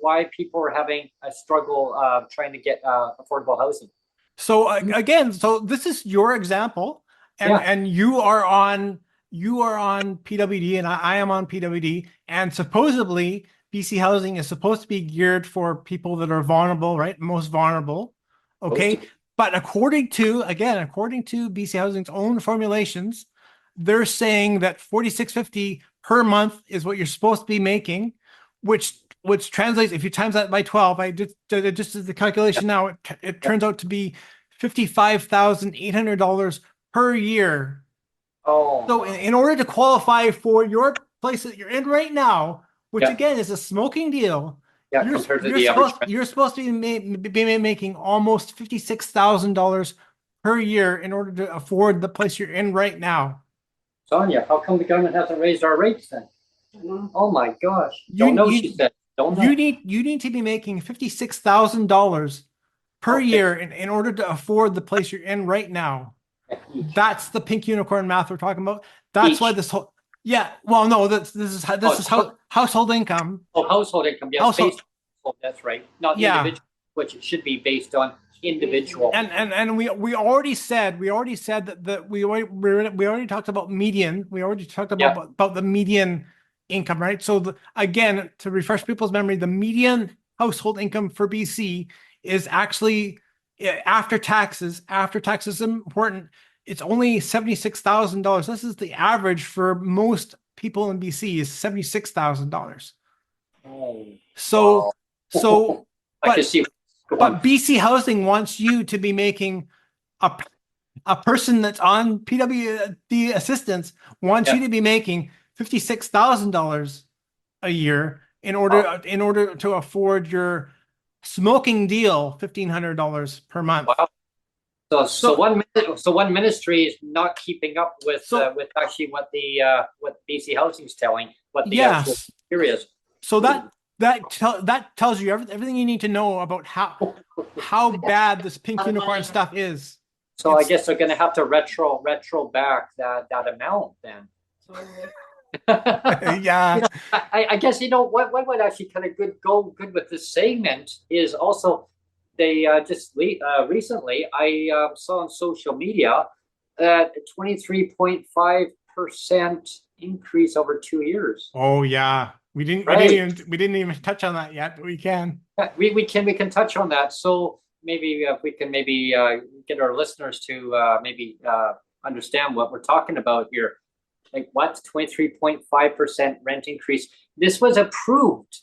why people are having a struggle trying to get affordable housing. So again, this is your example, and you are on PWD, and I am on PWD, and supposedly BC Housing is supposed to be geared for people that are vulnerable, right? Most vulnerable. Okay. But according to BC Housing's own formulations, they're saying that $4,650 per month is what you're supposed to be making, which translates, if you times that by 12, I just did the calculation now, it turns out to be $55,800 per year. So in order to qualify for your place that you're in right now, which again is a smoking deal, you're supposed to be making almost $56,000 per year in order to afford the place you're in right now. Sonia, how come the government hasn't raised our rates then? Oh my gosh! She said. Don't know. You need to be making $56,000 per year in order to afford the place you're in right now. That's the pink unicorn math we're talking about. That's why this whole well, no, this is household income. Oh, household income. Yes, household. That's right. Not individual, which it should be based on individual. And we already said that we already talked about median. We already talked about the median income, right? So again, to refresh people's memory, the median household income for BC is actually after taxes. After taxes is important. It's only $76,000. This is the average for most people in BC is $76,000. But BC Housing wants you to be making a person that's on PWD assistance wants you to be making $56,000 a year in order to afford your smoking deal $1,500 per month. Wow. So one ministry is not keeping up So with actually what BC Housing is telling, what the actual yes, here is. so that tells you everything you need to know about how bad this pink unicorn stuff is. So I It's guess they're going to have to retro back that amount then. yeah. I guess what would actually kind of good with this segment is also they recently I saw on social media that 23.5% increase over 2 years. Oh yeah. Right. We didn't even touch on that yet, but we can. We can touch on that. So maybe we can maybe get our listeners to maybe understand what we're talking about here. Like what? 23.5% rent increase. This was approved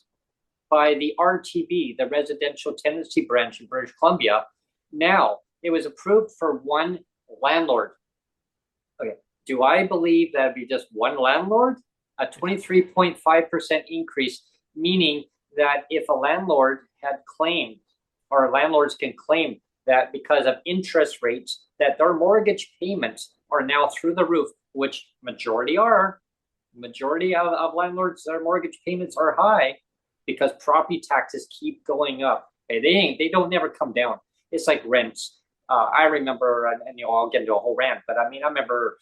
by the RTB, the Residential Tenancy Branch in British Columbia. Now, it was approved for one landlord. Okay. Do I believe that would be just one landlord? A 23.5% increase, meaning that if a landlord had claimed, or landlords can claim that because of interest rates, that their mortgage payments are now through the roof, which majority of landlords, their mortgage payments are high because property taxes keep going up. Okay, they don't never come down. It's like rents. I remember, and I'll get into a whole rant, but I mean, I remember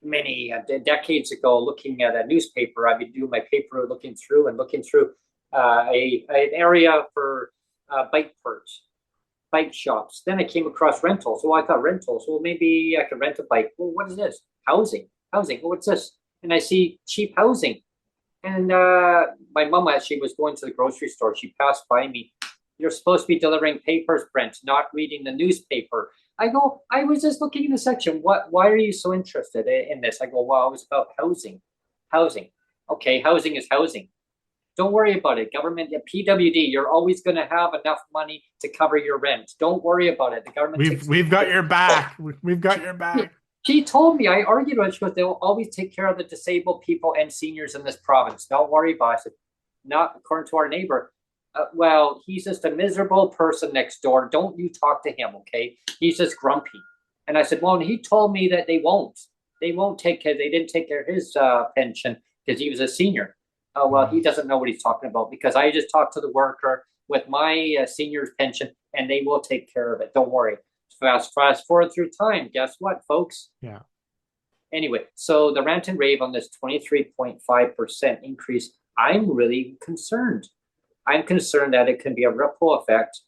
many decades ago looking at a newspaper. I'd be doing my paper, looking through an area for bike parts, bike shops. Then I came across rentals. Well, I thought rentals. Well, maybe I could rent a bike. Well, what is this? Housing. Well, what's this? And I see cheap housing. And my mom actually was going to the grocery store. She passed by me. You're supposed to be delivering papers, Brent, not reading the newspaper. I go, I was just looking in the section. Why are you so interested in this? I go, well, it was about housing. Housing. Okay, housing is housing. Don't worry about it. Government, PWD, you're always going to have enough money to cover your rent. Don't worry about it. The government We've got your back. We've got your back. She told me, I argued with her, she goes, they will always take care of the disabled people and seniors in this province. Don't worry about it. I said, not according to our neighbor. Well, he's just a miserable person next door. Don't you talk to him, okay? He's just grumpy. And I said, well, and he told me that they won't take care. They didn't take care of his pension because he was a senior. Oh, well, he doesn't know what he's talking about because I just talked to the worker with my senior's pension and they will take care of it. Don't worry. Fast forward through time. Guess what, folks? Yeah. Anyway, so the rant and rave on this 23.5% increase, I'm really concerned. I'm concerned that it can be a ripple effect.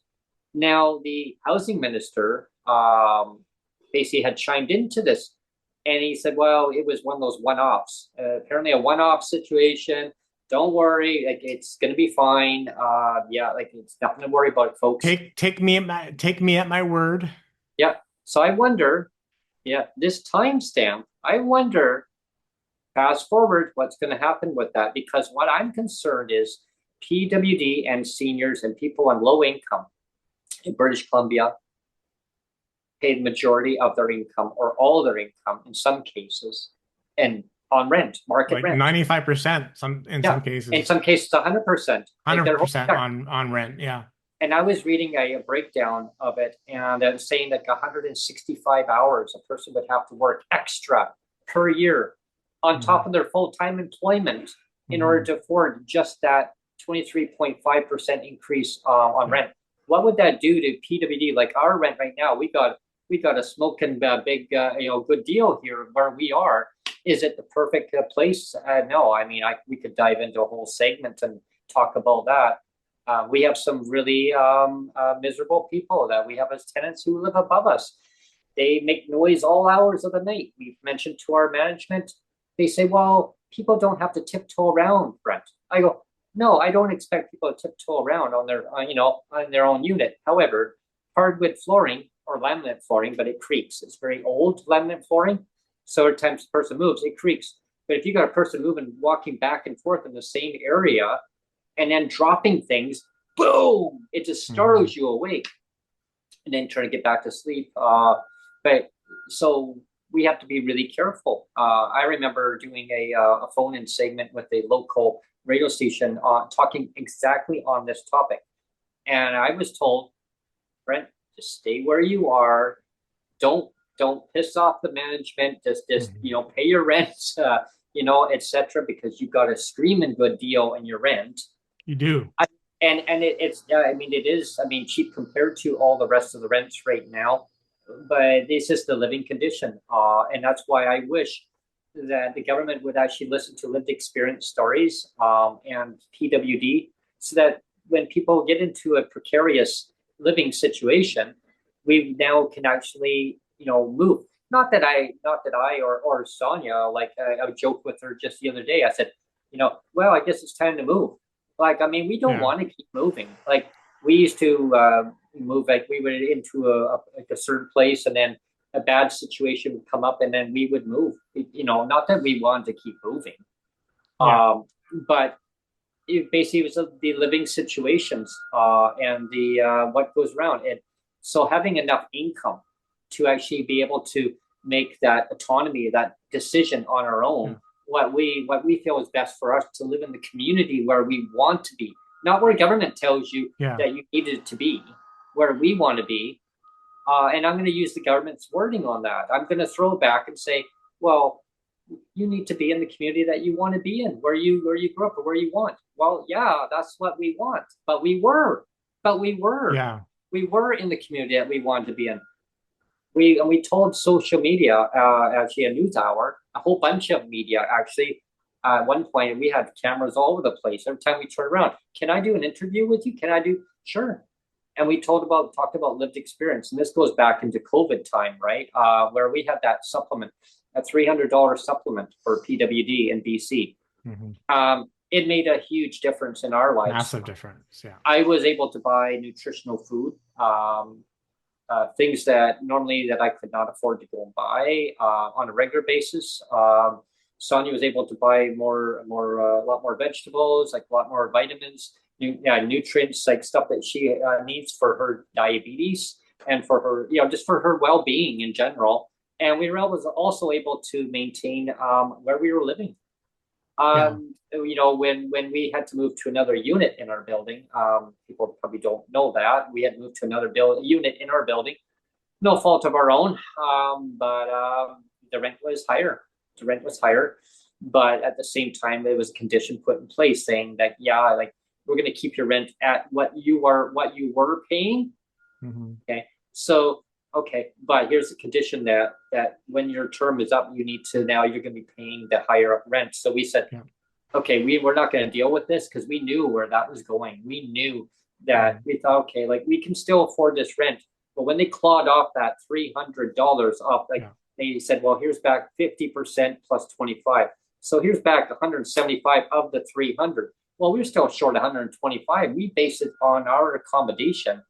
Now, the housing minister basically had chimed into this, and he said, well, it was one of those one-offs. Apparently a one-off situation. Don't worry, like it's going to be fine. Yeah, like it's nothing to worry about, folks. Take me at my word. Yeah. So I wonder, this timestamp, I wonder, fast forward, what's going to happen with that? Because what I'm concerned is PWD and seniors and people on low income in British Columbia pay the majority of their income or all of their income in some cases and on rent, market like rent. 95%, some cases. In some cases, 100%. 100% on rent, yeah. And I was reading a breakdown of it, and it was saying that 165 hours a person would have to work extra per year on top of their full-time employment in order to afford just that 23.5% increase on rent. What would that do to PWD? Like our rent right now, we got a smoking big good deal here where we are. Is it the perfect place? No, I mean we could dive into a whole segment and talk about that. We have some really miserable people that we have as tenants who live above us. They make noise all hours of the night. We've mentioned to our management. They say, well, people don't have to tiptoe around, Brent. I go, no, I don't expect people to tiptoe around on their, on their own unit. However, hardwood flooring or laminate flooring, but it creaks. It's very old laminate flooring. So every time the person moves, it creaks. But if you got a person moving, walking back and forth in the same area, and then dropping things, boom, it just startles you awake. And then trying to get back to sleep. But so we have to be really careful. I remember doing a phone-in segment with a local radio station talking exactly on this topic. And I was told, Brent, just stay where you are. don't piss off the management. Just pay your rent, etc. Because you got a screaming good deal in your rent. You do. And it's it is cheap compared to all the rest of the rents right now, but it's just the living condition, and that's why I wish that the government would actually listen to lived experience stories, and PWD, so that when people get into a precarious living situation, we now can actually move. Not that I or Sonia, I joked with her just the other day. I said, well, I guess it's time to move. We don't want to keep moving. Like, we used to move, like we went into a certain place, and then a bad situation would come up, and then we would move. Not that we wanted to keep moving, but it basically was the living situations, and the what goes around it. So having enough income to actually be able to make that autonomy, that decision on our own, what we feel is best for us to live in the community where we want to be, not where government tells you that you needed to be, where we want to be. And I'm going to use the government's wording on that. I'm going to throw back and say, well, you need to be in the community that you want to be in, where you grew up, or where you want. Well, yeah, that's what we want. But we were in the community that we wanted to be in. We told social media, actually a news hour, a whole bunch of media actually. At one point, we had cameras all over the place. Every time we turn around, can I do an interview with you? Can I do? Sure. And we talked about lived experience. And this goes back into COVID time, right? Where we had that supplement, a $300 supplement for PWD in BC. It made a huge difference in our lives. Massive difference, yeah. I was able to buy nutritional food, things that normally that I could not afford to go and buy on a regular basis. Sonia was able to buy a lot more vegetables, like a lot more vitamins, nutrients, like stuff that she needs for her diabetes and for her, just for her well-being in general. And we were also able to maintain where we were living. When we had to move to another unit in our building, people probably don't know that we had moved to another unit in our building, no fault of our own, but the rent was higher. But at the same time, there was a condition put in place saying that we're going to keep your rent at what you were paying. Okay, so but here's the condition that when your term is up, you're going to be paying the higher up rent. So we said, okay, we're not going to deal with this, because we knew where that was going. We knew that we thought, okay, we can still afford this rent. But when they clawed off that $300 off, they said, well, here's back 50% plus 25. So here's back 175 of the 300. Well, we're still short 125. We based it on our accommodation,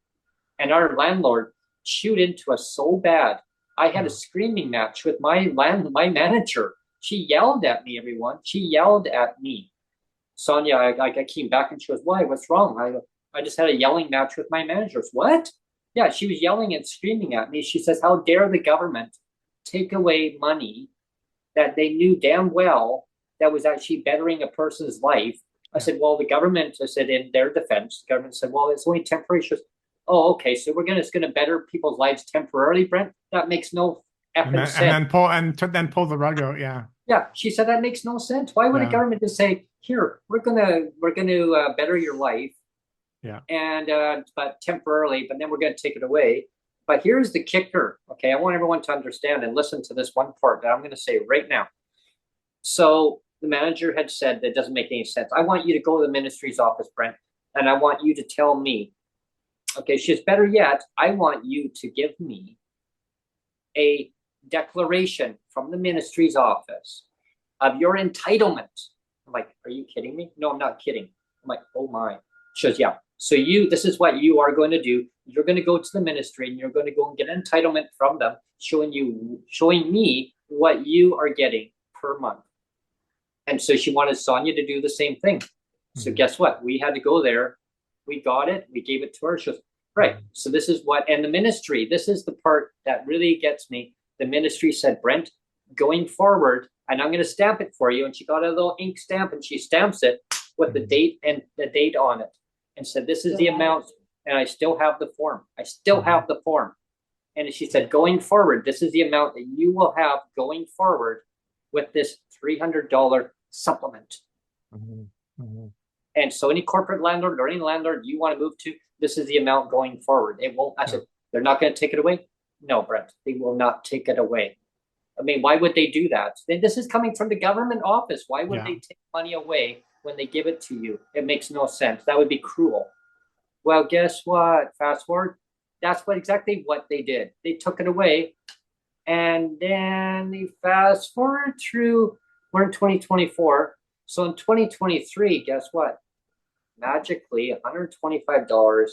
and our landlord chewed into us so bad. I had a screaming match with my manager. She yelled at me, everyone. She yelled at me. Sonia, I came back and she goes, why? What's wrong? I just had a yelling match with my managers. What? Yeah, she was yelling and screaming at me. She says, how dare the government take away money that they knew damn well that was actually bettering a person's life. I said, well, the government, I said, in their defense, the government said, well, it's only temporary. She goes, oh, okay, so it's going to better people's lives temporarily, Brent? That makes no effing sense. And then pull the rug out, Yeah, she said that makes no sense. Why would the government just say, here, we're gonna better your life, and but temporarily, but then we're gonna take it away. But here's the kicker. Okay, I want everyone to understand and listen to this one part that I'm gonna say right now. So the manager had said that doesn't make any sense. I want you to go to the ministry's office, Brent, and I want you to tell me. Okay, she says, better yet, I want you to give me a declaration from the ministry's office of your entitlement. I'm like, are you kidding me? No, I'm not kidding. I'm like, oh my. She goes, yeah. So this is what you are going to do. You're going to go to the ministry and you're going to go and get an entitlement from them, showing me what you are getting per month. And so she wanted Sonia to do the same thing. So guess what? We had to go there. We got it. We gave it to her. She goes, right. So this is what, and the ministry, this is the part that really gets me. The ministry said, Brent, going forward, and I'm going to stamp it for you. And she got a little ink stamp and she stamps it with the date on it and said, this is the amount. And I still have the form. And she said, going forward, this is the amount that you will have going forward with this $300 supplement. And so any corporate landlord or any landlord you want to move to, this is the amount going forward. It won't, I said, they're not going to take it away. No, Brent, they will not take it away. I mean, why would they do that? This is coming from the government office. Why would they take money away when they give it to you? It makes no sense. That would be cruel. Well, guess what? Fast forward. That's exactly what they did. They took it away. And then they fast forward through, we're in 2024. So in 2023, guess what? Magically, $125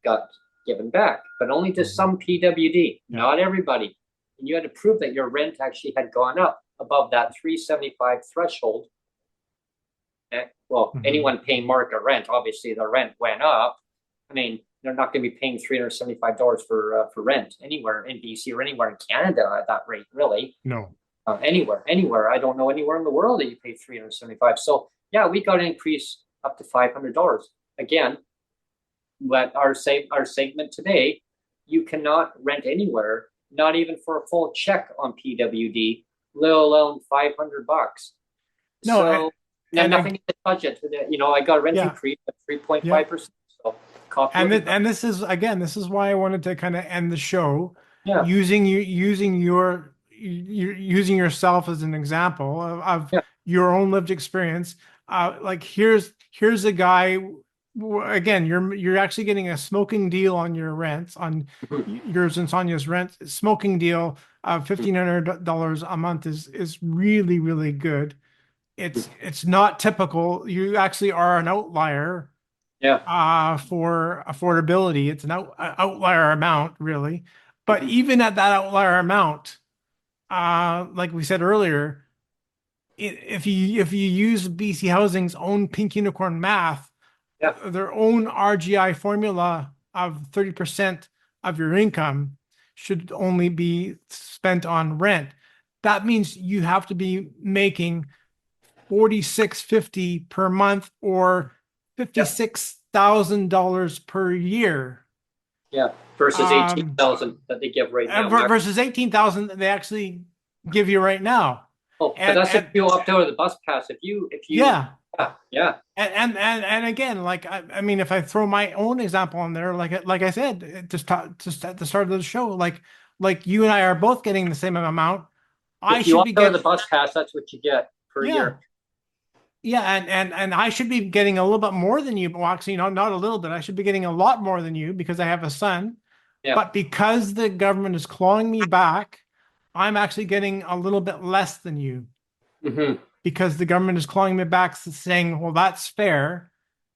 got given back, but only to some PWD, not everybody. And you had to prove that your rent actually had gone up above that 375 threshold. Well, anyone paying market rent, obviously the rent went up. I mean, they're not going to be paying $375 for rent anywhere in BC or anywhere in Canada at that rate, really. No. Anywhere. I don't know anywhere in the world that you pay $375. So yeah, we got an increase up to $500. Again, but our segment today, you cannot rent anywhere, not even for a full check on PWD, let alone $500. No, so nothing in the budget. You know, I got a rent increase of 3.5%. So and this is again, this is why I wanted to kind of end the show using yourself as an example of your own lived experience. Like here's a guy. Again, you're actually getting a smoking deal on your rent, on yours and Sonia's rent. Smoking deal of $1,500 a month is really, really good. It's not typical. You actually are an outlier. For affordability, it's an outlier amount, really. But even at that outlier amount, like we said earlier, if you use BC Housing's own Pink Unicorn math, their own RGI formula of 30% of your income should only be spent on rent. That means you have to be making $46.50 per month or $56,000 per year. Yeah, versus 18,000 that they give right now. Versus 18,000 that they actually give you right now. Oh, but that's if you opt out of the bus pass. If you And again, like I mean, if I throw my own example on there, like I said, just at the start of the show, like you and I are both getting the same amount. If you opt out of the bus pass, that's what you get per year. Yeah, and I should be getting a little bit more than you. Well, actually, not a little bit. I should be getting a lot more than you because I have a son. Yeah. But because the government is clawing me back, I'm actually getting a little bit less than you. Because the government is clawing me back, saying, "Well, that's fair,"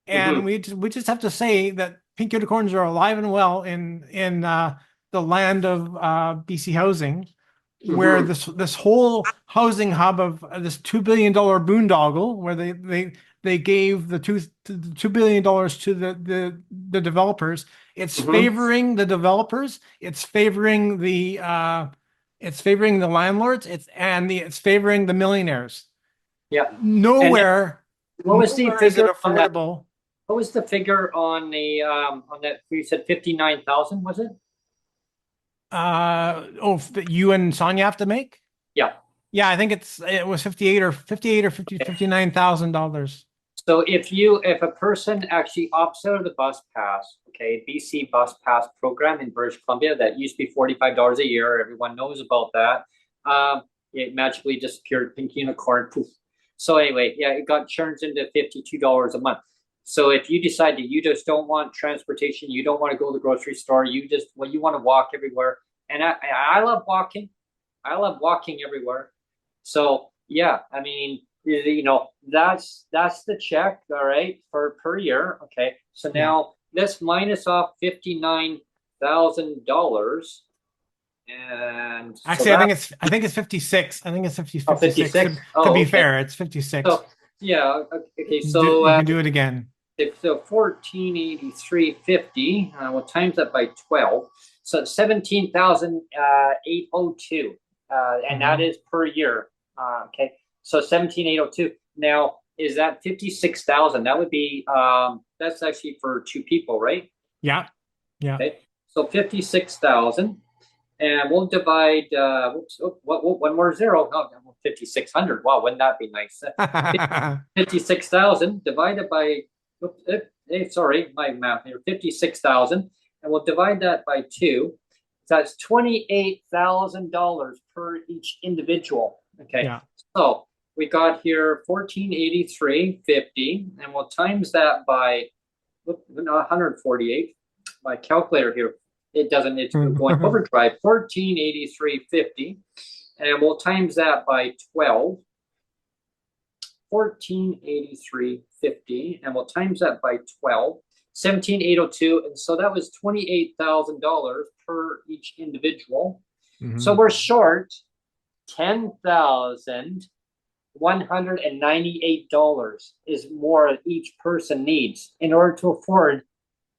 and we just have to say that pink unicorns are alive and well in the land of BC Housing, where this whole housing hub of this $2 billion boondoggle, where they gave the $2 billion to the developers. It's favoring the developers. It's favoring the landlords. It's favoring the millionaires. Yeah. Nowhere. What was the figure affordable? What was the figure on that? You said 59,000, was it? That you and Sonia have to make? Yeah. Yeah, I think it was $59,000. So if a person actually opts out of the bus pass, BC bus pass program in British Columbia that used to be $45 a year, everyone knows about that. It magically disappeared, pink unicorn, poof. So anyway, it got churned into $52 a month. So if you decide that you just don't want transportation, you don't want to go to the grocery store, you want to walk everywhere. And I love walking. I love walking everywhere. So yeah, I mean, that's the check, all right, for per year. Okay. So now let's minus off $59,000. And actually, I think it's 56. I think it's 56. 56. To be fair, it's 56. So, yeah. Okay. So you can do it again. So 1483.50. We'll times that by 12. So it's 17,802, and that is per year. Okay. So 17,802. Now, is that 56,000? That would be that's actually for two people, right? Yeah. Yeah. Okay. So 56,000. And we'll divide, one more zero. Oh, 5,600. Wow, wouldn't that be nice? 56,000 divided by, sorry, my math here, 56,000. And we'll divide that by 2. So that's $28,000 per each individual. Okay. Yeah. So we got here 1483.50, and we'll times that by 148. My calculator here, it doesn't, it's going overdrive. 1483.50, and we'll times that by 12. 1483.50, and we'll times that by 12. 17,802, and so that was $28,000 per each individual. So we're short $10,198 is more each person needs in order to afford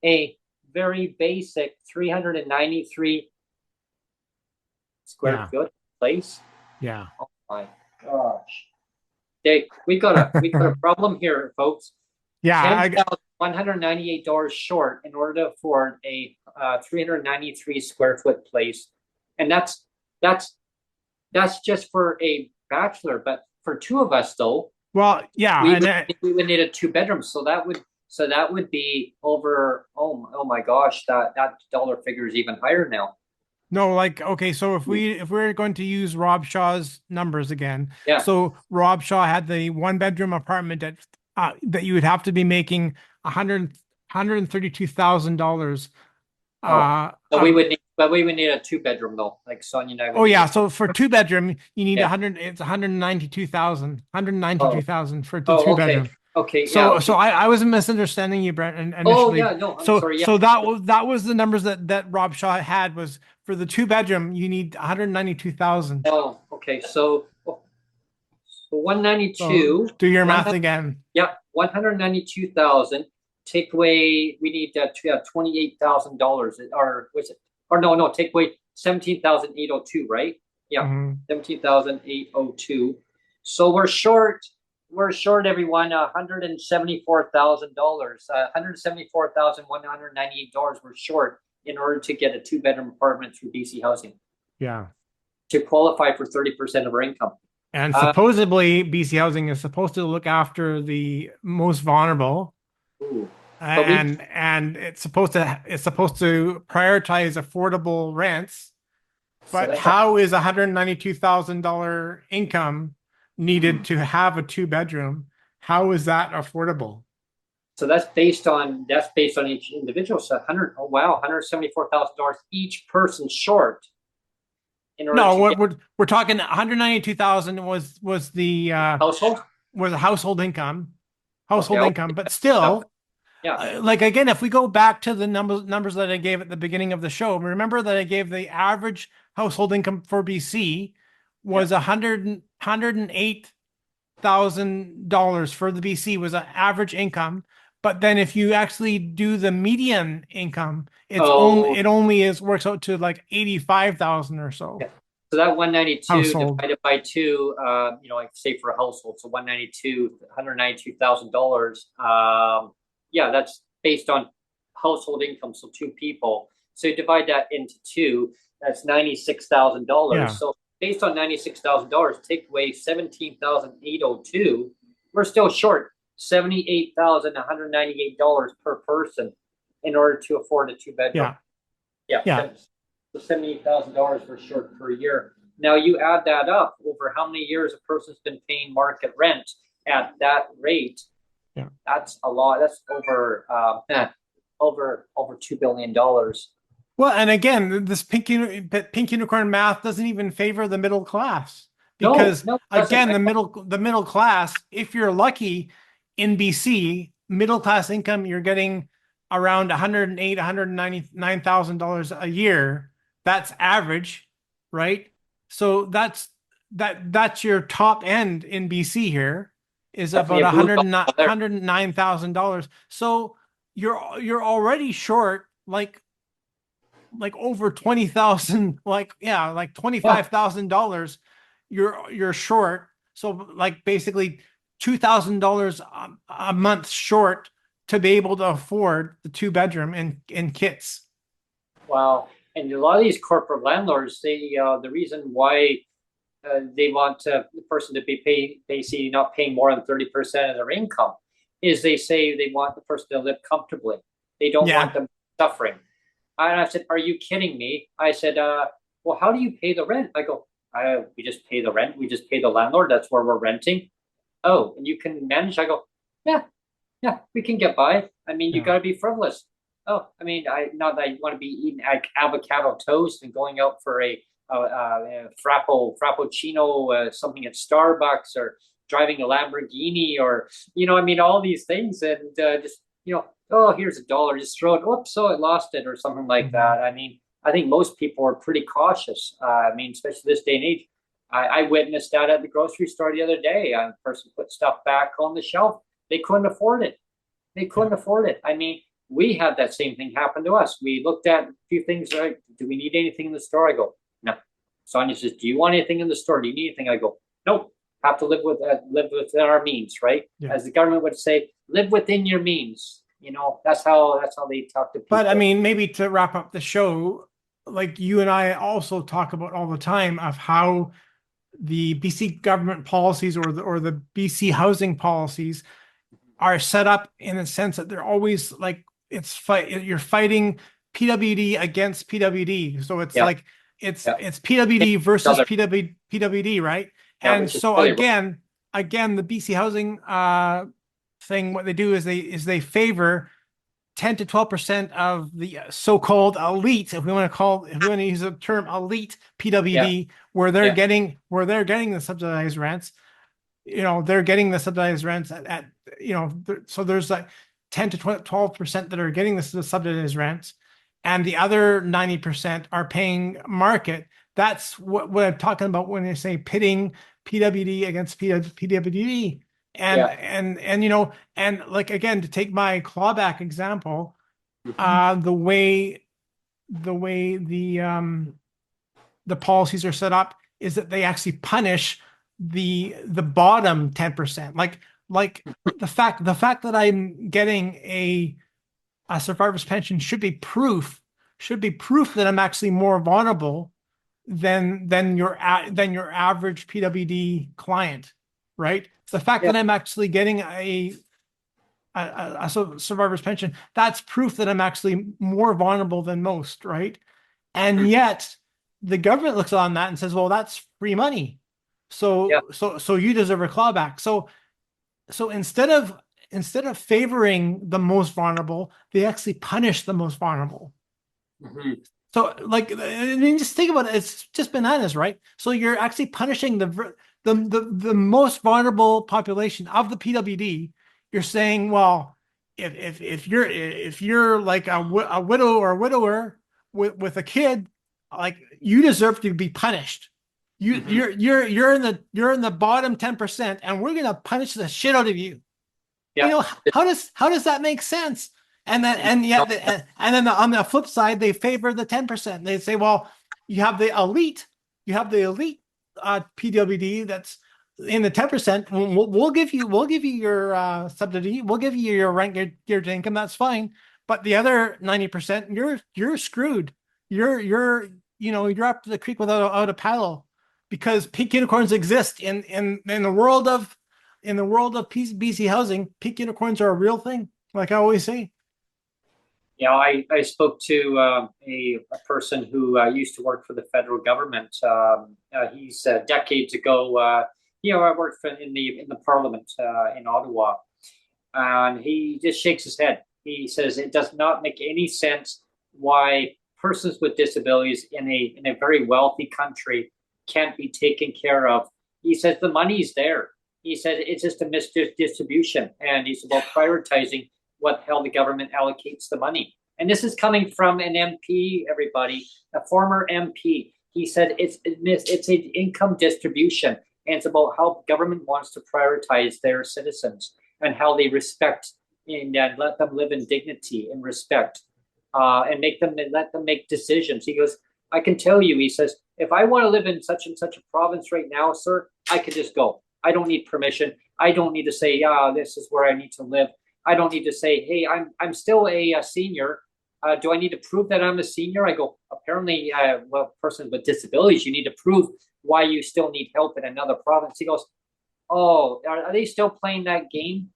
a very basic 393 square foot place. Yeah. Oh my gosh. We got a problem here, folks. Yeah. $10,198 short in order to afford a 393 square foot place, and that's just for a bachelor. But for two of us, though, well, yeah, we would need a 2-bedroom. So that would be over. Oh my gosh, that dollar figure is even higher now. No, like, okay, so if we're going to use Rob Shaw's numbers again, Yeah. so Rob Shaw had the 1-bedroom apartment that you would have to be making $132,000. So we would need a 2-bedroom though, like Sonia and I would. Oh yeah, so for 2-bedroom, you need Yeah. 100. It's 192,000 for the Oh, 2-bedroom. Okay. So Yeah. so I was misunderstanding you, Brent, initially. Oh yeah, no, I'm sorry. Yeah. So that was the numbers that Rob Shaw had, was for the 2-bedroom you need 192,000. Oh, okay. So 192. So do your math again. Yeah, 192,000. Take away, we need to have $28,000, or was it? Or no, take away 17,802, right? Yeah, 17,802. So we're short everyone $174,000, $174,198 we're short in order to get a 2-bedroom apartment through BC Housing. Yeah. To qualify for 30% of our income. And supposedly BC Housing is supposed to look after the most vulnerable. And it's supposed to prioritize affordable rents. But so how is $192,000 income needed to have a 2-bedroom? How is that affordable? So that's based on each individual. So $174,000 each person short. No, we're talking 192,000 was the household, was a household income, income, but still, yeah. Like again, if we go back to the numbers that I gave at the beginning of the show, remember that I gave the average household income for BC was $108,000 for the BC was an average income. But then if you actually do the median income, it only works out to like 85,000 or so. Yeah. So that 192 divided by 2, like say for a household, so $192,000. Yeah, that's based on household income, so 2 people. So you divide that into 2, that's $96,000. Yeah. So based on $96,000, take away 17,802, we're still short $78,198 per person in order to afford a 2-bedroom. Yeah. So $78,000 we're short per year. Now you add that up over how many years a person's been paying market rent at that rate. Yeah, that's a lot. That's over $2 billion. Well, and again, this pink unicorn math doesn't even favor the middle class, because again, the middle class, if you're lucky in BC, middle class income, you're getting around $199,000 a year. That's average, right? So that's your top end in BC here is about $109,000. So you're already short like over 20,000, like $25,000. You're short. So like basically $2,000 a month short to be able to afford the 2-bedroom in Kits. Wow. And a lot of these corporate landlords, the reason why they want the person to be basically not paying more than 30% of their income is they say they want the person to live comfortably. They don't want them suffering. And I said, are you kidding me? I said, well, how do you pay the rent? I go, we just pay the rent. We just pay the landlord. That's where we're renting. Oh, and you can manage? I go, yeah, we can get by. I mean, you got to be frivolous. Oh, I mean, not that I want to be eating avocado toast and going out for a frappuccino, something at Starbucks, or driving a Lamborghini, or I mean, all these things, and just oh, here's $1, just throw it. Oops, so I lost it, or something like that. I mean, I think most people are pretty cautious. I mean, especially this day and age. I witnessed that at the grocery store the other day. A person put stuff back on the shelf. They couldn't afford it. I mean, we had that same thing happen to us. We looked at a few things. Right? Do we need anything in the store? I go, no. Sonia says, do you want anything in the store? Do you need anything? I go, nope. Have to live within our means, right? Yeah. As the government would say, live within your means. That's how they talk to people. But I mean, maybe to wrap up the show, like you and I also talk about all the time of how the BC government policies or the BC housing policies are set up in a sense that they're always like you're fighting PWD against PWD. So it's like it's PWD versus PWD, right? And so again, the BC housing thing, what they do is they favor 10 to 12% of the so-called elite, if we want to use the term elite PWD, where they're getting the subsidized rents. They're getting the subsidized rents at so there's like 10 to 12% that are getting the subsidized rents, and the other 90% are paying market. That's what I'm talking about when I say pitting PWD against PWD. And like, again, to take my clawback example, the way the policies are set up is that they actually punish the bottom 10%. Like the fact that I'm getting a survivor's pension should be proof that I'm actually more vulnerable than your average PWD client, right? It's the fact that I'm actually getting a survivor's pension, that's proof that I'm actually more vulnerable than most, right? And yet the government looks on that and says, well, that's free money. So you deserve a clawback. So instead of favoring the most vulnerable, they actually punish the most vulnerable. So, like, I mean, just think about it. It's just bananas, right? So you're actually punishing the most vulnerable population of the PWD. You're saying, well, if you're like a widow or a widower with a kid, like, you deserve to be punished. You're in the bottom 10%, and we're gonna punish the shit out of you. How does that make sense? And then on the flip side, they favor the 10%. They say, well, you have the elite PWD that's in the 10%. We'll give you your subsidy. We'll give you your rent, your income. That's fine. But the other 90%, you're screwed. You're up to the creek without a paddle, because pink unicorns exist in the world of BC housing. Pink unicorns are a real thing, like I always say. I spoke to a person who used to work for the federal government. He's decades ago. I worked in the Parliament in Ottawa, and he just shakes his head. He says it does not make any sense why persons with disabilities in a very wealthy country can't be taken care of. He says the money's there. He said it's just a misdistribution, and he's about prioritizing what hell the government allocates the money. And this is coming from an MP, everybody, a former MP. He said it's an income distribution, and it's about how government wants to prioritize their citizens and how they respect and let them live in dignity and respect, and let them make decisions. He goes, I can tell you, he says, if I want to live in such and such a province right now, sir, I can just go. I don't need permission. I don't need to say, this is where I need to live. I don't need to say, hey, I'm still a senior. do I need to prove that I'm a senior? I go, apparently, well, person with disabilities, you need to prove why you still need help in another province. He goes, oh, are they still playing that game?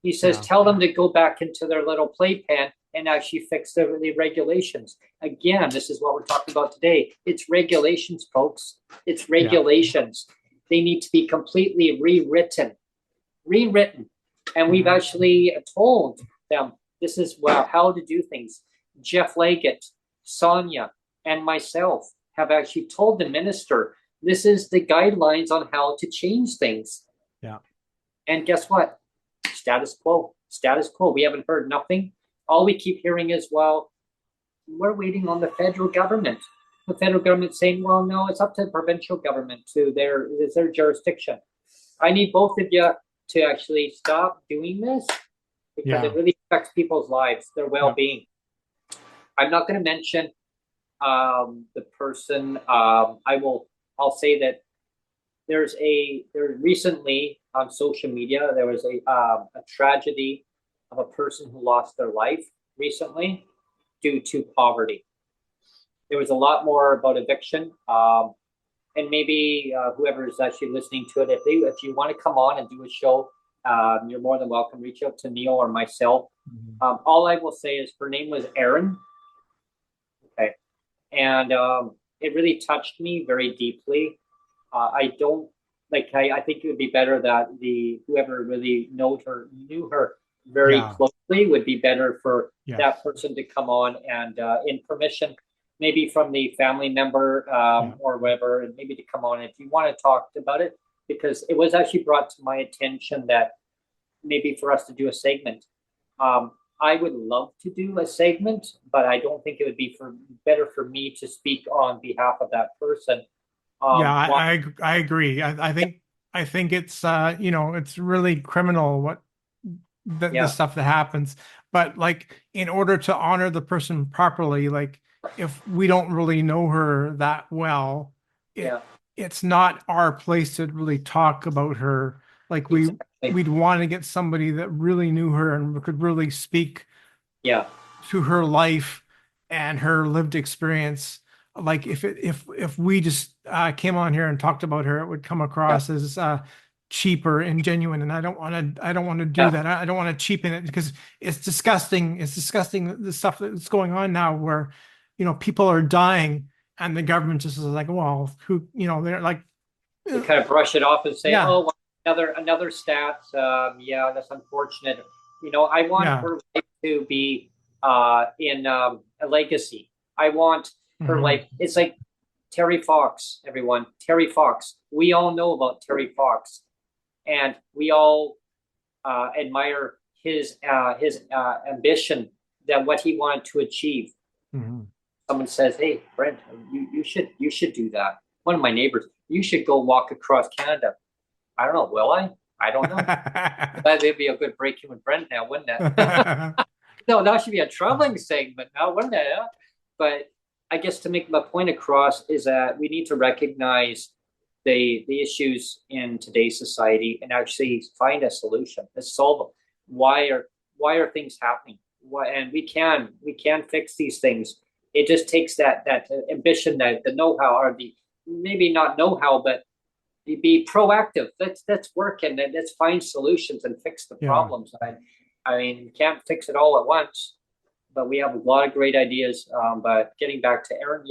He says, tell them to go back into their little playpen and actually fix the regulations. Again, this is what we're talking about today. It's regulations, folks. It's regulations. Yeah. They need to be completely rewritten. And we've actually told them this is how to do things. Jeff Leggett, Sonia, and myself have actually told the minister, this is the guidelines on how to change things. Yeah. And guess what? Status quo. We haven't heard nothing. All we keep hearing is, well, we're waiting on the federal government. The federal government saying, well, no, it's up to the provincial government it's their jurisdiction. I need both of you to actually stop doing this because it really affects people's lives, their well-being. I'm not going to mention the person. I'll say that there recently on social media, there was a tragedy of a person who lost their life recently due to poverty. There was a lot more about eviction. And maybe whoever is actually listening to it, if you want to come on and do a show, you're more than welcome. Reach out to Neil or myself. All I will say is her name was Erin. Okay. And it really touched me very deeply. I think it would be better that whoever really knew her very closely would be better for that person to come on and in permission, maybe from the family member or whatever, and maybe to come on if you want to talk about it, because it was actually brought to my attention that maybe for us to do a segment. I would love to do a segment, but I don't think it would be better for me to speak on behalf of that person. I agree. I think it's it's really criminal what the stuff that happens. But like, in order to honor the person properly, like if we don't really know her that well, it's not our place to really talk about her. Like we'd want to get somebody that really knew her and could really speak to her life and her lived experience. Like if we just came on here and talked about her, it would come across as cheaper and genuine, and I don't want to do that. I don't want to cheapen it because it's disgusting. It's disgusting, the stuff that's going on now where people are dying and the government just is like, well, they're like, they kind of brush it off and say, oh, another stat. That's unfortunate. I want her life to be in a legacy. I want her life. It's like Terry Fox, everyone. Terry Fox. We all know about Terry Fox, and we all admire his ambition, that what he wanted to achieve. Someone says, "Hey, Brent, you should do that." One of my neighbors, you should go walk across Canada. I don't know. Will I? I don't know. That'd be a good break-in with Brent now, wouldn't it? No, that should be a traveling segment now, wouldn't it? Yeah? But I guess to make my point across is that we need to recognize the issues in today's society and actually find a solution. Let's solve them. Why are things happening? And we can fix these things. It just takes that ambition, the know-how, or the maybe not know-how, but be proactive. Let's work and let's find solutions and fix the problems. I mean, we can't fix it all at once, but we have a lot of great ideas. But getting back to Erin,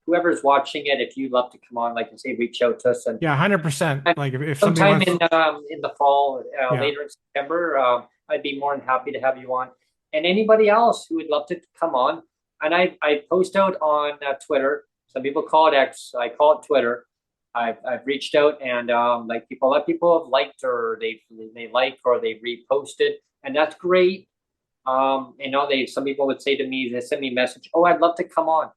whoever's watching it, if you'd love to come on, like I say, reach out to us. And 100%. Like if sometime in the fall, later in September, I'd be more than happy to have you on. And anybody else who would love to come on. And I post out on Twitter. Some people call it X. I call it Twitter. I've reached out and people have liked, or they like, or they reposted, and that's great. Some people would say to me, they send me a message, oh, I'd love to come on.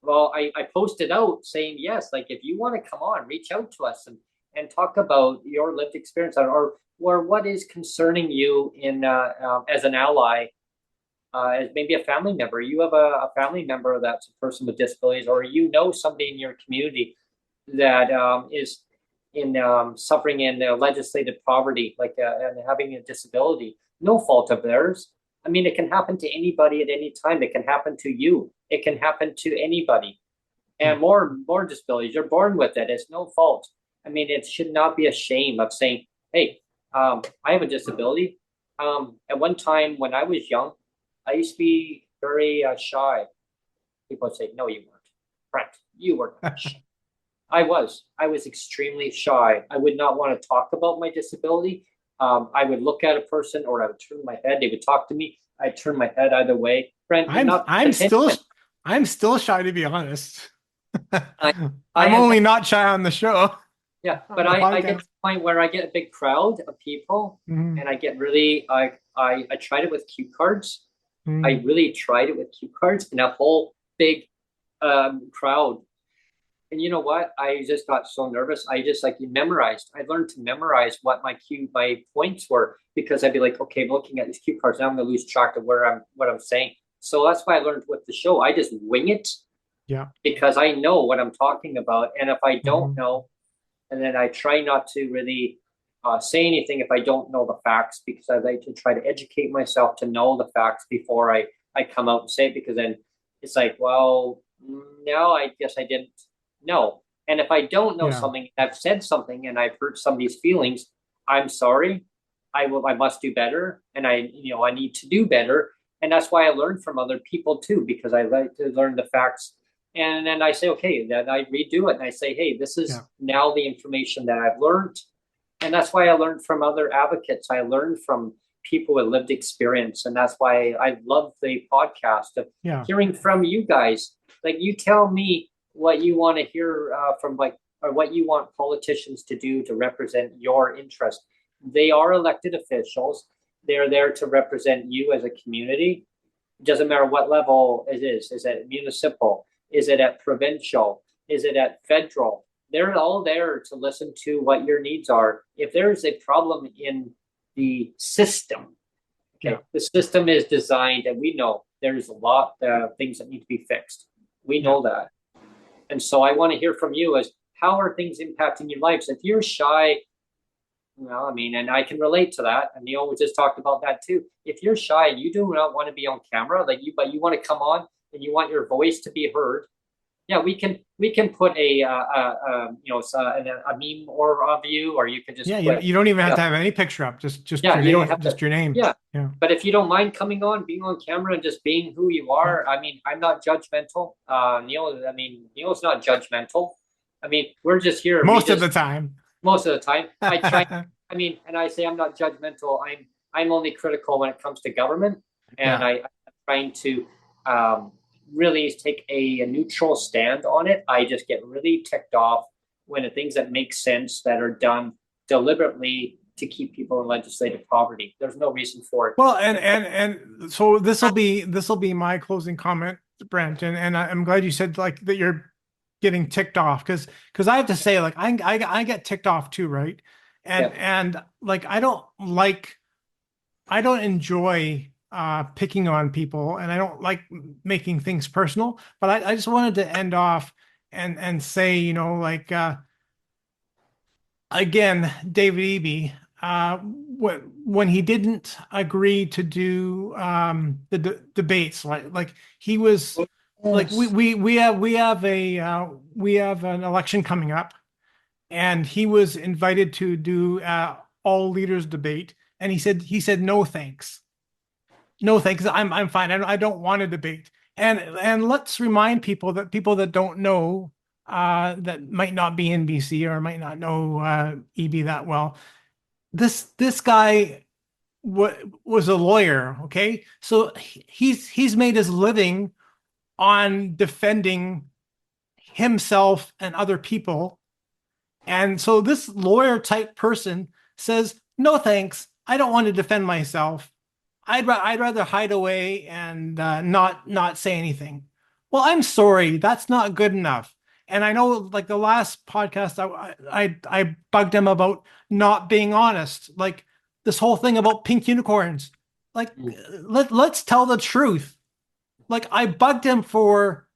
Well, I posted out saying, yes, like if you want to come on, reach out to us and talk about your lived experience or what is concerning you in as an ally, as maybe a family member. You have a family member that's a person with disabilities, or somebody in your community that is in suffering in legislated poverty, and having a disability, no fault of theirs. I mean, it can happen to anybody at any time. It can happen to you. It can happen to anybody. And more disabilities, you're born with it. It's no fault. I mean, it should not be a shame of saying, hey, I have a disability. At one time when I was young, I used to be very shy. People would say, no, you weren't. Brent, you were not shy. I was extremely shy. I would not want to talk about my disability. I would look at a person or I would turn my head. They would talk to me. I'd turn my head either way. Brent, I'm still shy, to be honest. I I'm had only not shy on the show. Yeah, but I get to the point where I get a big crowd of people, and I get really I tried it with cue cards. I really tried it with cue cards and a whole big crowd. And you know what? I just got so nervous. I just memorized. I learned to memorize what my points were, because I'd be like, okay, I'm looking at these cue cards now. I'm gonna lose track of what I'm saying. So that's why I learned with the show. I just wing it. Yeah. Because I know what I'm talking about, and if I don't know, and then I try not to really say anything if I don't know the facts, because I like to try to educate myself to know the facts before I come out and say it, because then it's like, well, no, I guess I didn't know. And if I don't know something, I've said something and I've hurt somebody's feelings, I'm sorry. I must do better, and I need to do better. And that's why I learn from other people too, because I like to learn the facts. And then I say, okay, then I redo it and I say, hey, this is now the information that I've learned. And that's why I learned from other advocates. I learned from people with lived experience. And that's why I love the podcast of hearing from you guys. Like, you tell me what you want to hear from, or what you want politicians to do to represent your interest. They are elected officials. They're there to represent you as a community. It doesn't matter what level it is. Is it municipal? Is it at provincial? Is it at federal? They're all there to listen to what your needs are. If there is a problem in the system, the system is designed, and we know there's a lot of things that need to be fixed. We know that. And so I want to hear from you as, how are things impacting your lives? If you're shy, well, I mean, and I can relate to that. And Neil just talked about that too. If you're shy and you do not want to be on camera, but you want to come on and you want your voice to be heard, we can put a meme or of you, or you can just you don't even have to have any picture up, just your you don't name, just your name. But if you don't mind coming on, being on camera and just being who you are, I mean, I'm not judgmental. Neil's not judgmental. I mean, we're just here most of the time. I try. I mean, and I say I'm not judgmental. I'm only critical when it comes to government, and I'm trying to really take a neutral stand on it. I just get really ticked off when the things that make sense that are done deliberately to keep people in legislative poverty. There's no reason for it. Well, and so this will be my closing comment, Brent, and I'm glad you said that you're getting ticked off, because I have to say, I get ticked off too, right? And I don't enjoy picking on people, and I don't like making things personal, but I just wanted to end off and say, again, David Eby, when he didn't agree to do the debates, he was we have an election coming up, and he was invited to do all leaders debate, and he said no thanks. No thanks. I'm fine. I don't want to debate. And let's remind people that don't know, that might not be in BC or might not know EB that well. This guy was a lawyer. Okay, so he's made his living on defending himself and other people, and so this lawyer type person says, no thanks, I don't want to defend myself. I'd rather hide away and not say anything. Well, I'm sorry, that's not good enough. And I know, the last podcast, I bugged him about not being honest. This whole thing about pink unicorns. Let's tell the truth. I bugged him for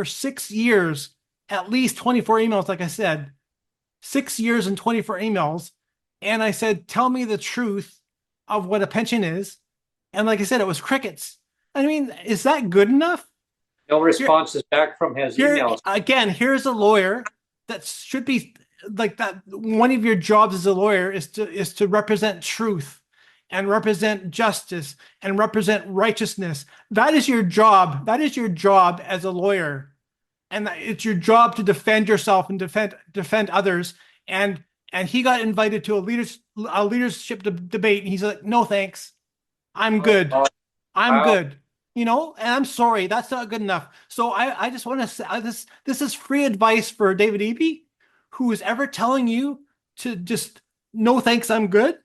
6 years, at least 24 emails. Like I said, 6 years and 24 emails, and I said, tell me the truth of what a pension is. And like I said, it was crickets. I mean, is that good enough? No Here, responses back from his here emails. again, here's a lawyer that should be like that. One of your jobs as a lawyer is to represent truth and represent justice and represent righteousness. That is your job. That is your job as a lawyer. And it's your job to defend yourself and defend others. And he got invited to a leadership debate, and he's like, "No, thanks. I'm Oh, good. oh, I'm wow. good." And I'm sorry, that's not good enough. So I just want to say this is free advice for David Eby, who is ever telling you to just no thanks, I'm good.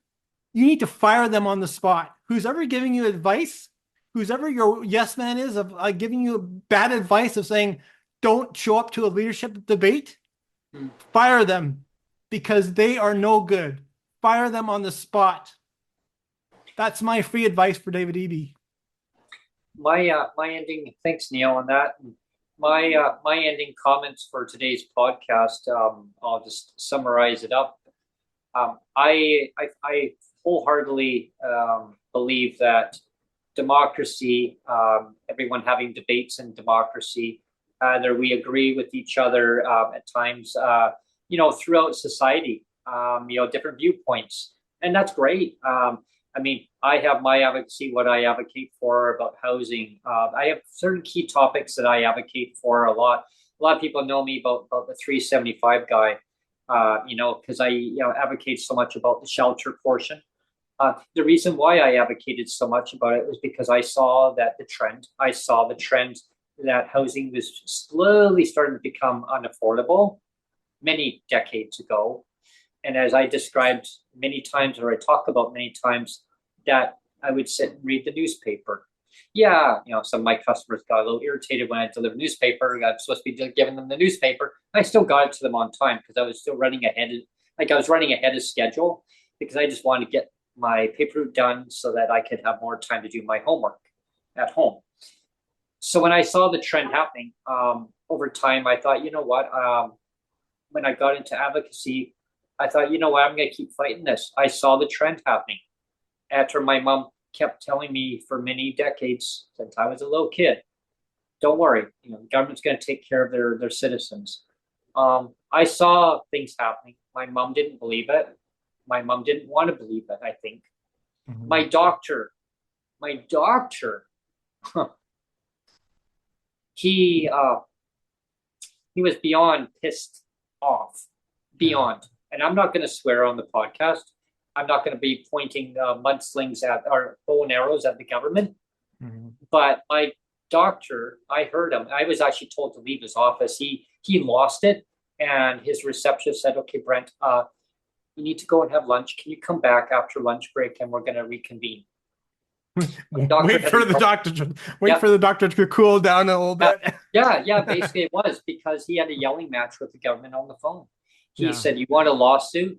You need to fire them on the spot. Who's ever giving you advice, who's ever your yes man is of giving you bad advice of saying don't show up to a leadership debate, Hmm. fire them because they are no good. Fire them on the spot. That's my free advice for David Eby. My ending. Thanks, Neil, on that. My ending comments for today's podcast. I'll just summarize it up. I wholeheartedly believe that democracy, everyone having debates in democracy, either we agree with each other at times, throughout society, different viewpoints, and that's great. I mean, I have my advocacy, what I advocate for about housing. I have certain key topics that I advocate for a lot. A lot of people know me about the 375 guy, because I advocate so much about the shelter portion. The reason why I advocated so much about it was because I saw the trend that housing was slowly starting to become unaffordable many decades ago. And as I described many times, or I talk about many times, that I would sit and read the newspaper. Yeah, some of my customers got a little irritated when I delivered newspaper. I'm supposed to be giving them the newspaper. I still got it to them on time because I was still running ahead of schedule because I just wanted to get my paper route done so that I could have more time to do my homework at home. So when I saw the trend happening over time, I thought, you know what? When I got into advocacy, I thought, you know what? I'm going to keep fighting this. I saw the trend happening after my mom kept telling me for many decades since I was a little kid, don't worry, the government's going to take care of their citizens. I saw things happening. My mom didn't believe it. My mom didn't want to believe it, I think. Mm-hmm. My doctor, he was beyond pissed off, beyond. And I'm not going to swear on the podcast. I'm not going to be pointing mudslings at or bow and arrows at the government. Mm-hmm. But my doctor, I heard him. I was actually told to leave his office. He lost it, and his receptionist said, "Okay, Brent, you need to go and have lunch. Can you come back after lunch break, and we're going to reconvene?" Wait for the doctor to cool down a little bit. Yeah. Basically, it was because he had a yelling match with the government on the phone. He said, "You want a lawsuit?"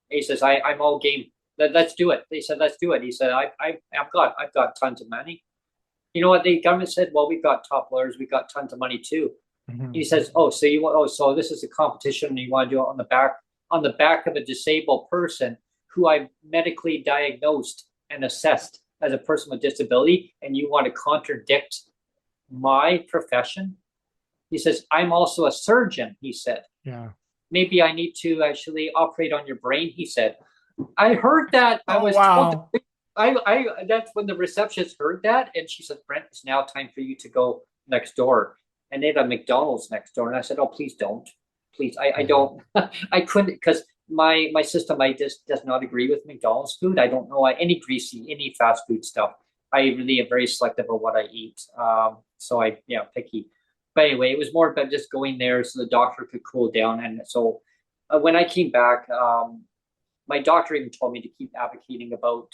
He says, "I'm all game. Let's do it." They said, "Let's do it." He said, I've got tons of money." You know what? The government said, "Well, we've got top lawyers. We've got tons of money too." Mm-hmm. He says, so this is a competition, and you want to do it on the back of a disabled person who I medically diagnosed and assessed as a person with disability, and you want to contradict my profession?" He says, "I'm also a surgeon," he said. Yeah. "Maybe I need to actually operate on your brain," he said. I heard that. I was wow. told that's when the receptionist heard that, and she said, "Brent, it's now time for you to go next door." And they had a McDonald's next door. And I said, "Oh, please don't. Please, I don't." I couldn't, because my system, I just does not agree with McDonald's food. I don't know any greasy, any fast food stuff. I really am very selective of what I eat. So picky. But anyway, it was more about just going there so the doctor could cool down. And so when I came back, my doctor even told me to keep advocating about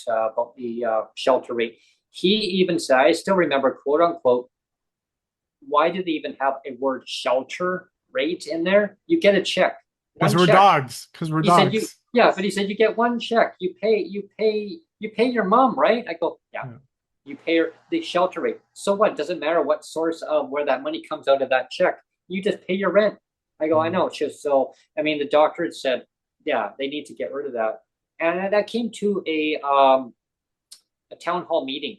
the shelter rate. He even said, I still remember, quote unquote, "Why do they even have a word shelter rate in there? You get a check. Because we're dogs. Because we're dogs." But he said you get one check. You pay your mom, right? I go, yeah. You pay her the shelter rate. So what? Doesn't matter what source of where that money comes out of that check. You just pay your rent. I go, I know. It's just so. I mean, the doctor had said, yeah, they need to get rid of that, and that came to a town hall meeting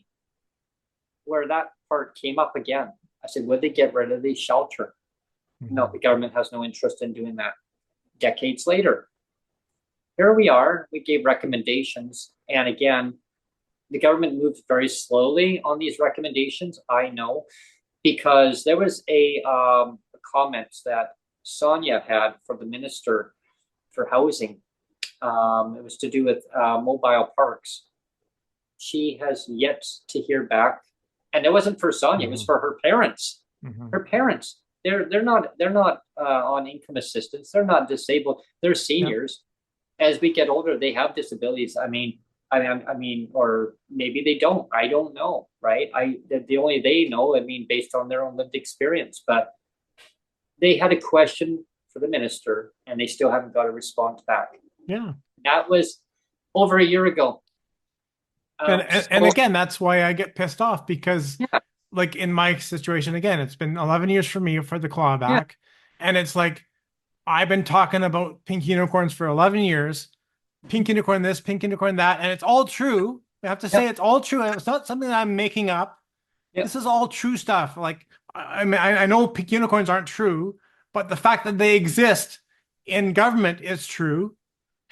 where that part came up again. I said, would they get rid of the shelter? No, the government has no interest in doing that. Decades later, here we are. We gave recommendations. And again, the government moved very slowly on these recommendations, I know, because there was a comment that Sonia had for the Minister for Housing. It was to do with mobile parks. She has yet to hear back. And it wasn't for Sonia, it was for her parents. Her parents. They're not on income assistance. They're not disabled. They're seniors. As we get older, they have disabilities. I mean, or maybe they don't. I don't know, right? The only they know. I mean, based on their own lived experience. But they had a question for the minister, and they still haven't got a response back. Yeah, that was over a year ago. And again, that's why I get pissed off because, like in my situation, again, it's been 11 years for me for the clawback, and it's like I've been talking about pink unicorns for 11 years. Pink unicorn this, pink unicorn that, and it's all true. I have to say it's all true. It's not something that I'm making up. This is all true stuff. Like, I mean, I know pink unicorns aren't true, but the fact that they exist in government is true.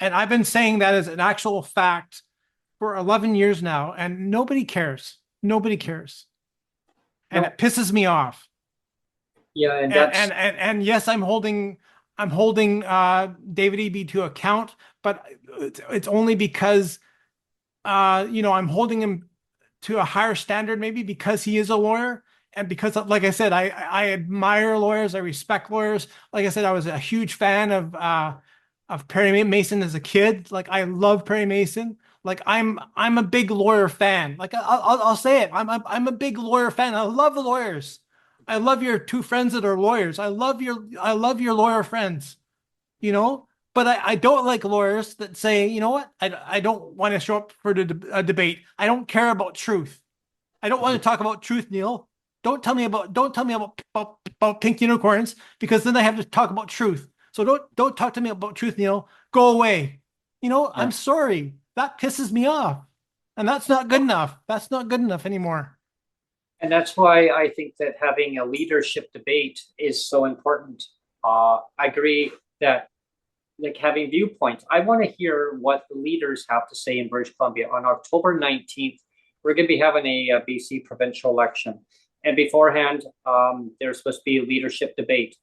And I've been saying that as an actual fact for 11 years now, and nobody cares. Nobody cares. And it pisses me off. Yeah, and yes, I'm holding David Eby to account, but it's only because I'm holding him to a higher standard, maybe because he is a lawyer, and because, like I said, I admire lawyers, I respect lawyers. Like I said, I was a huge fan of Perry Mason as a kid. Like, I love Perry Mason. Like, I'm a big lawyer fan. Like, I'll say it. I'm a big lawyer fan. I love the lawyers. I love your two friends that are lawyers. I love your lawyer friends, but I don't like lawyers that say, you know what? I don't want to show up for a debate. I don't care about truth. I don't want to talk about truth, Neil. Don't tell me about pink unicorns, because then I have to talk about truth. So don't talk to me about truth, Neil. Go away. I'm sorry. That pisses me off. And that's not good enough. That's not good enough anymore. And that's why I think that having a leadership debate is so important. I agree that, like, having viewpoints. I want to hear what the leaders have to say in British Columbia. On October 19th, we're going to be having a BC provincial election. And beforehand, there's supposed to be a leadership debate.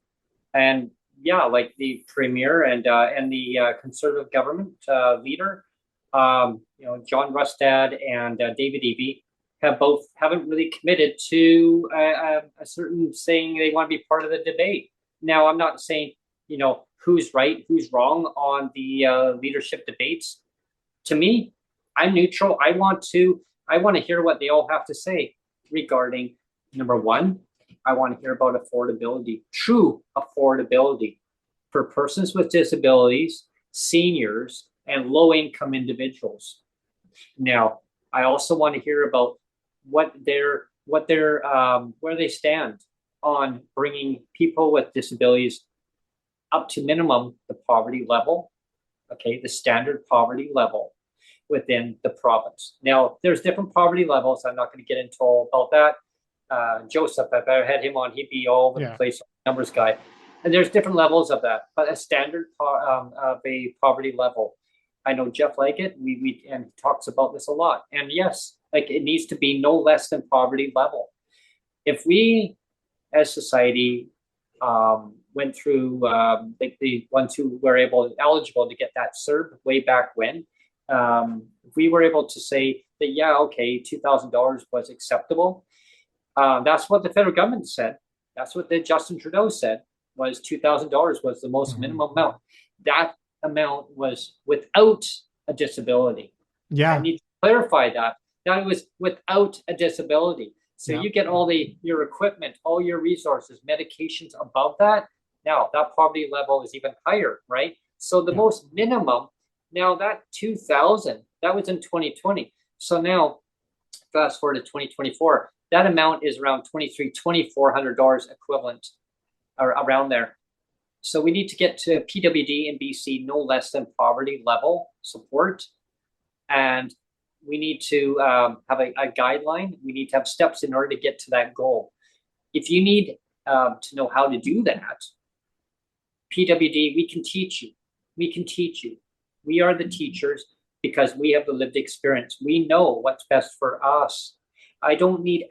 And like the premier and the Conservative government leader, John Rustad and David Eby, haven't really committed to a certain saying they want to be part of the debate. Now, I'm not saying, who's right, who's wrong on the leadership debates. To me, I'm neutral. I want to hear what they all have to say regarding, number one, I want to hear about affordability, true affordability for persons with disabilities, seniors, and low-income individuals. Now, I also want to hear about where they stand on bringing people with disabilities up to minimum the poverty level, the standard poverty level within the province. Now, there's different poverty levels. I'm not going to get into all about that. Joseph, if I had him on, he'd be all over the place, numbers guy. And there's different levels of that, but a standard of a poverty level. I know Jeff Leggett, and talks about this a lot. And yes, like, it needs to be no less than poverty level. If we, as society, went through like the ones who were eligible to get that CERB way back when, if we were able to say that, $2,000 was acceptable. That's what the federal government said. That's what Justin Trudeau said, was $2,000 was the most minimum amount. That amount was without a disability. I need to clarify that it was without a disability. So you get all your equipment, all your resources, medications above that. Now that poverty level is even higher, right? So the most minimum, now that 2,000, that was in 2020. So now fast forward to 2024, that amount is around $2,400 equivalent, or around there. So we need to get to PWD in BC no less than poverty level support. And We need to have a guideline. We need to have steps in order to get to that goal. If you need to know how to do that, PWD, we can teach you. We can teach you. We are the teachers because we have the lived experience. We know what's best for us. I don't need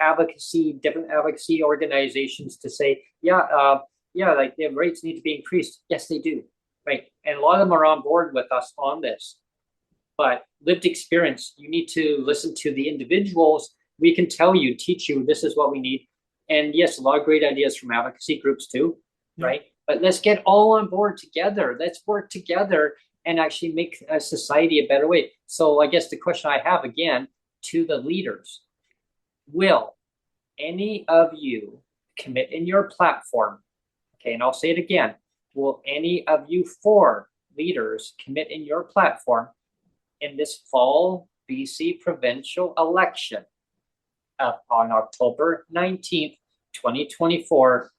different advocacy organizations to say, like the rates need to be increased. Yes, they do. Right. And a lot of them are on board with us on this. But lived experience, you need to listen to the individuals. We can tell you, teach you, this is what we need. And yes, a lot of great ideas from advocacy groups too, right? But let's get all on board together. Let's work together and actually make a society a better way. So I guess the question I have again to the leaders, will any of you commit in your platform? Okay, and I'll say it again. Will any of you 4 leaders commit in your platform in this fall BC provincial election on October 19th, 2024,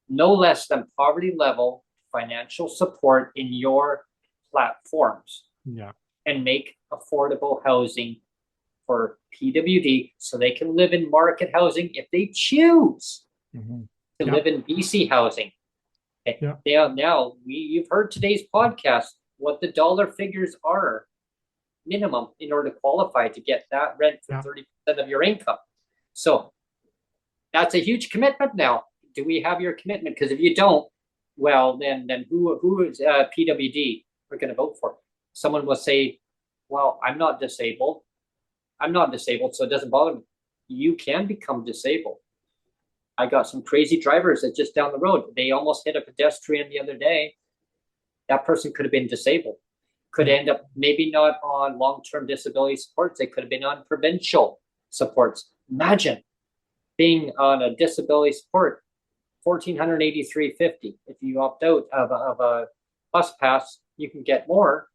no less than poverty level financial support in your platforms? Yeah. And make affordable housing for PWD so they can live in market housing if they choose to live in BC housing. Okay. Now you've heard today's podcast, what the dollar figures are minimum in order to qualify to get that rent for 30% of your income. So that's a huge commitment now. Do we have your commitment? Because if you don't, well, then who is PWD we're going to vote for? Someone will say, well, I'm not disabled, so it doesn't bother me. You can become disabled. I got some crazy drivers that just down the road, they almost hit a pedestrian the other day. That person could have been disabled. Could end up maybe not on long-term disability supports. They could have been on provincial supports. Imagine being on a disability support, $1,483.50. If you opt out of a bus pass, you can get more,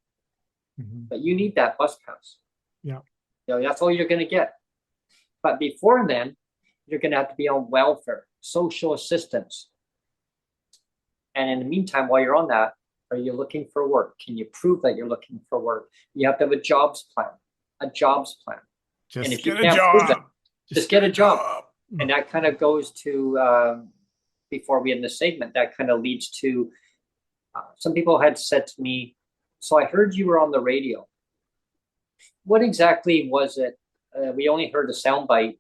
but you need that bus pass. Yeah. That's all you're going to get. But before then, you're going to have to be on welfare, social assistance. And in the meantime, while you're on that, are you looking for work? Can you prove that you're looking for work? You have to have a jobs plan. And if you can't prove that, just get a job. And that kind of goes to, before we end the segment, that kind of leads to, some people had said to me, so I heard you were on the radio. What exactly was it? We only heard a soundbite.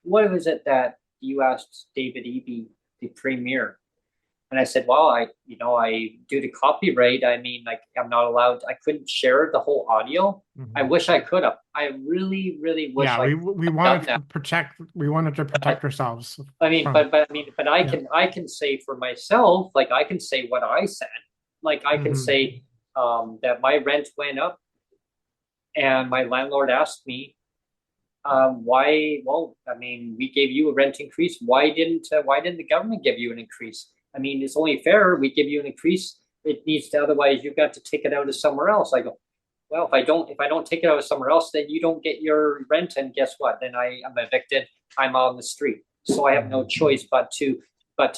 What was it that you asked David Eby, the premier? And I said, well, I due to copyright, I mean, like, I'm not allowed, I couldn't share the whole audio. I wish I could have. I really, really wish. Yeah, we wanted to protect ourselves. I mean, but I can say for myself, like, I can say what I said. Like, I can say that my rent went up and my landlord asked me, why? Well, I mean, we gave you a rent increase. Why didn't the government give you an increase? I mean, it's only fair we give you an increase. It needs to, otherwise you've got to take it out of somewhere else. I go, well, if I don't take it out of somewhere else, then you don't get your rent, and guess what? Then I'm evicted. I'm on the street. So I have no choice but to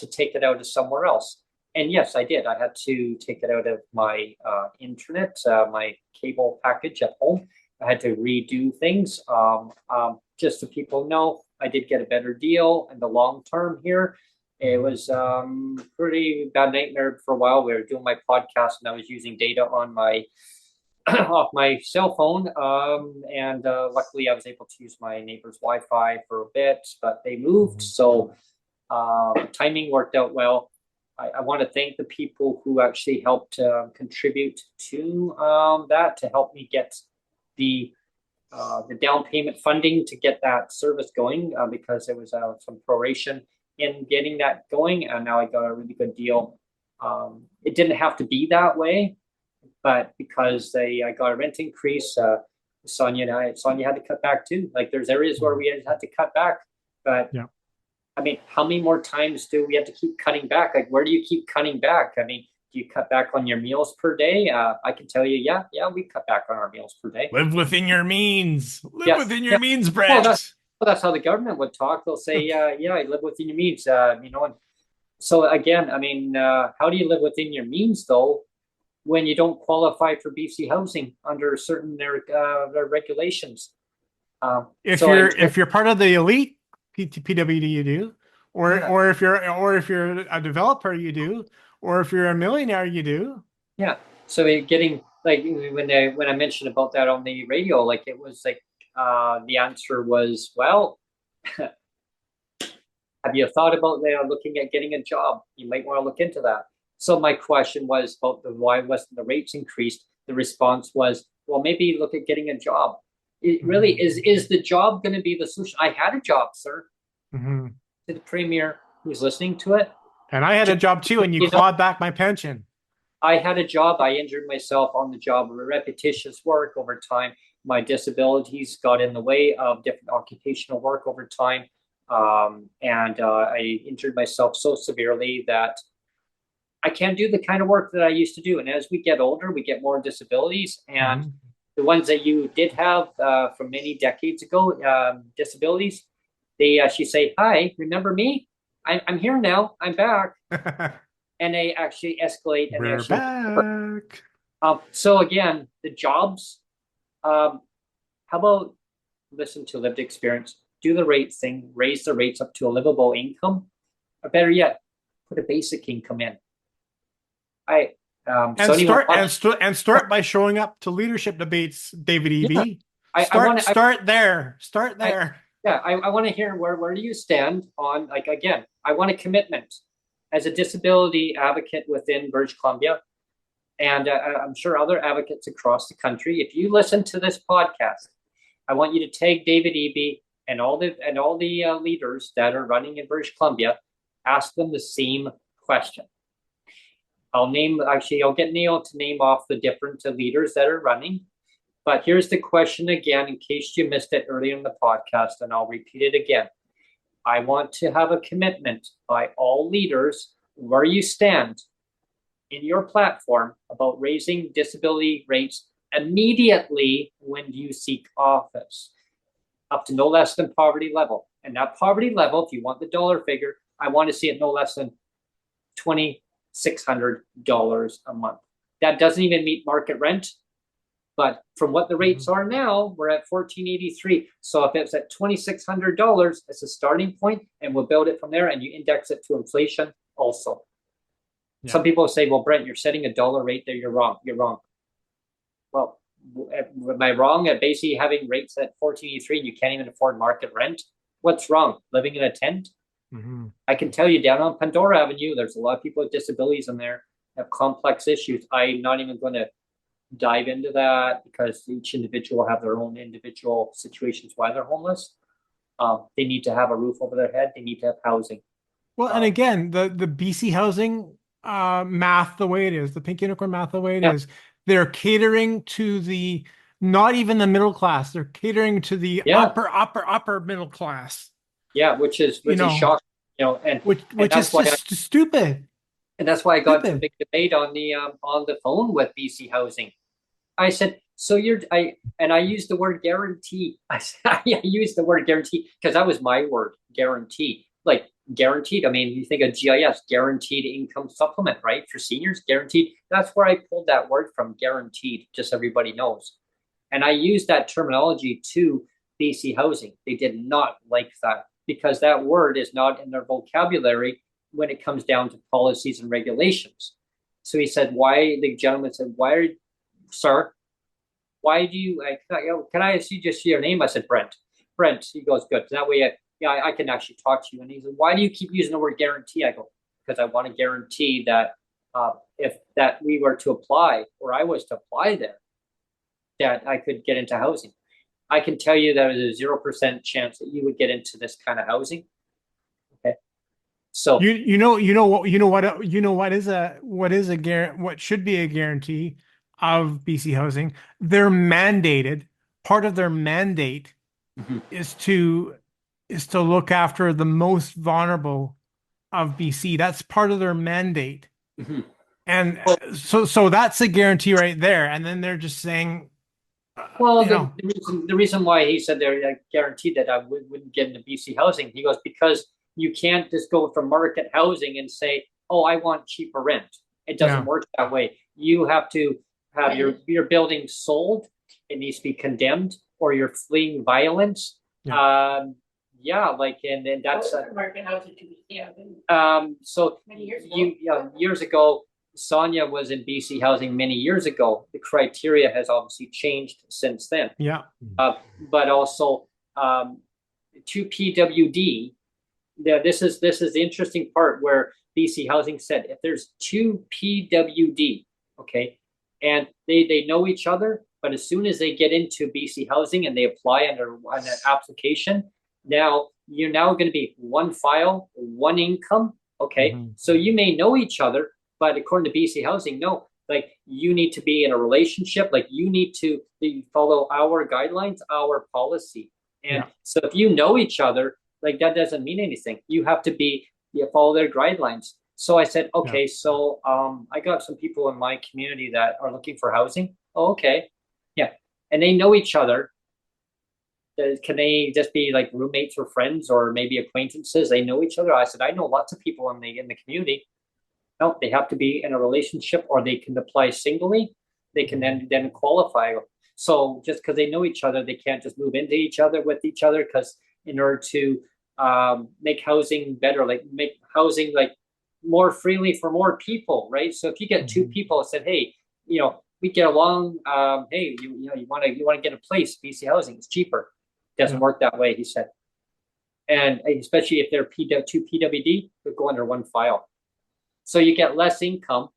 take it out of somewhere else. And yes, I did. I had to take it out of my internet, my cable package at home. I had to redo things. Just so people know, I did get a better deal in the long term here. It was pretty bad nightmare for a while. We were doing my podcast and I was using data on my off my cell phone. And luckily I was able to use my neighbor's Wi-Fi for a bit, but they moved. So timing worked out well. I want to thank the people who actually helped contribute to that to help me get the down payment funding to get that service going, because there was some proration in getting that going, and now I got a really good deal. It didn't have to be that way, but because I got a rent increase, Sonia had to cut back too. Like, there's areas where we had to cut back, but yeah. I mean, how many more times do we have to keep cutting back? Like, where do you keep cutting back? I mean, do you cut back on your meals per day? I can tell you, yeah, we cut back on our meals per day. Live within your means. Live within your means, Brent. Well, that's how the government would talk. They'll say, yeah, live within your means. And so again, I mean, how do you live within your means though? when you don't qualify for BC housing under certain their regulations. If So I, you're part of the elite PWD, you do, yeah, or if you're a developer, you do, or if you're a millionaire, you do. yeah. So you're getting like when I mentioned about that on the radio, like it was like the answer was, well, have you thought about looking at getting a job? You might want to look into that. So my question was about why wasn't the rates increased? The response was, well, maybe look at getting a job. It really is the job going to be the solution? I had a job, sir. Mm-hmm. To the premier who's listening to it. And I had a job too, and you clawed back my pension. I had a job. I injured myself on the job, repetitious work over time. My disabilities got in the way of different occupational work over time. And I injured myself so severely that I can't do the kind of work that I used to do. And as we get older, we get more disabilities. And the ones that you did have from many decades ago, disabilities, they actually say, hi, remember me? I'm here now. I'm back. And they actually escalate. And We're back. So again, the jobs, how about listen to lived experience, do the right thing, raise the rates up to a livable income, or better yet, put a basic income in. Start by showing up to leadership debates, David Eby. Yeah, start there. Start there. I want to hear where do you stand on, like, again, I want a commitment as a disability advocate within British Columbia, and I'm sure other advocates across the country. If you listen to this podcast, I want you to tag David Eby and all the leaders that are running in British Columbia. Ask them the same question. I'll get Neil to name off the different leaders that are running. But here's the question again, in case you missed it earlier in the podcast, and I'll repeat it again. I want to have a commitment by all leaders where you stand in your platform about raising disability rates immediately when you seek office, up to no less than poverty level. And that poverty level, if you want the dollar figure, I want to see it no less than $2,600 a month. That doesn't even meet market rent. But from what the rates are now, we're at $1,483. So if it's at $2,600, it's a starting point, and we'll build it from there, and you index it to inflation also. Yeah. Some people say, well, Brent, you're setting a dollar rate there. You're wrong. You're wrong. Well, am I wrong at basically having rates at $1,483 and you can't even afford market rent? What's wrong? Living in a tent? Mm-hmm. I can tell you down on Pandora Avenue, there's a lot of people with disabilities in there, have complex issues. I'm not even going to dive into that because each individual have their own individual situations why they're homeless. They need to have a roof over their head. They need to have housing. Well, and again, the BC housing math, the way it is, the pink unicorn math, the way it is, they're catering to the not even the middle class. They're catering to the upper middle class. Yeah, which is shocking. Which is just stupid. And that's why I got into a big debate on the phone with BC Housing. I said, so I used the word guarantee. I used the word guarantee because that was my word, guarantee. Like guaranteed. I mean, you think of GIS, guaranteed income supplement, right? For seniors, guaranteed. That's where I pulled that word from, guaranteed, just so everybody knows. And I used that terminology to BC Housing. They did not like that because that word is not in their vocabulary when it comes down to policies and regulations. So he said, the gentleman said, sir, why do you, can I see just your name? I said, Brent. Brent, he goes, good. That way I can actually talk to you. And he said, why do you keep using the word guarantee? I go, because I want to guarantee that if that we were to apply, or I was to apply there, that I could get into housing. I can tell you that there's a 0% chance that you would get into this kind of housing. Okay. So what should be a guarantee of BC Housing? They're mandated. Part of their mandate is to look after the most vulnerable of BC. That's part of their mandate. Mm-hmm. And so that's a guarantee right there. And then they're just saying, the reason why he said they're guaranteed that I wouldn't get into BC Housing, he goes, because you can't just go from market housing and say, oh, I want cheaper rent. It doesn't work that way. you have to have your building sold. It needs to be condemned, or you're fleeing violence. Yeah, like and that's market housing too. Yeah. So Many years ago. Years ago, Sonia was in BC Housing many years ago. The criteria has obviously changed since then. Yeah. But also to PWD, this is the interesting part where BC Housing said if there's two PWD, okay, and they know each other, but as soon as they get into BC Housing and they apply under an application, now you're now going to be one file, one income, okay? So you may know each other, but according to BC Housing, no, like you need to be in a relationship, like you need to follow our guidelines, our policy. And so if you know each other, like that doesn't mean anything. You have to follow their guidelines. So I said, okay, so I got some people in my community that are looking for housing. Oh, okay. Yeah. And they know each other. Can they just be like roommates or friends or maybe acquaintances? They know each other. I said, I know lots of people in the community. No, they have to be in a relationship, or they can apply singly. They can then qualify. So just because they know each other, they can't just move into each other with each other, because in order to make housing better, like make housing like more freely for more people, right? So if you get two people that said, hey, we get along, hey, you want to get a place, BC Housing, it's cheaper. Doesn't work that way, he said. And especially if they're two PWD, they go under one file. So you get less income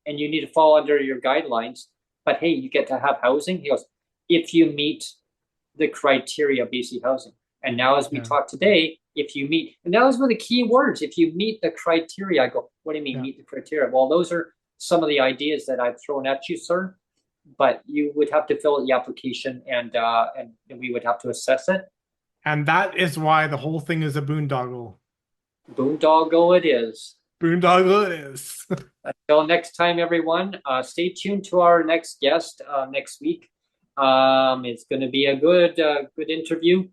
and you need to fall under your guidelines, but hey, you get to have housing. He goes, if you meet the criteria of BC Housing. And now as we talk today, if you meet, and that was one of the key words, if you meet the criteria, I go, what do you mean meet the criteria? Well, those are some of the ideas that I've thrown at you, sir, but you would have to fill out the application and we would have to assess it. And that is why the whole thing is a boondoggle. Boondoggle it is. Boondoggle it is. Until next time, everyone, stay tuned to our next guest next week. It's going to be a good interview.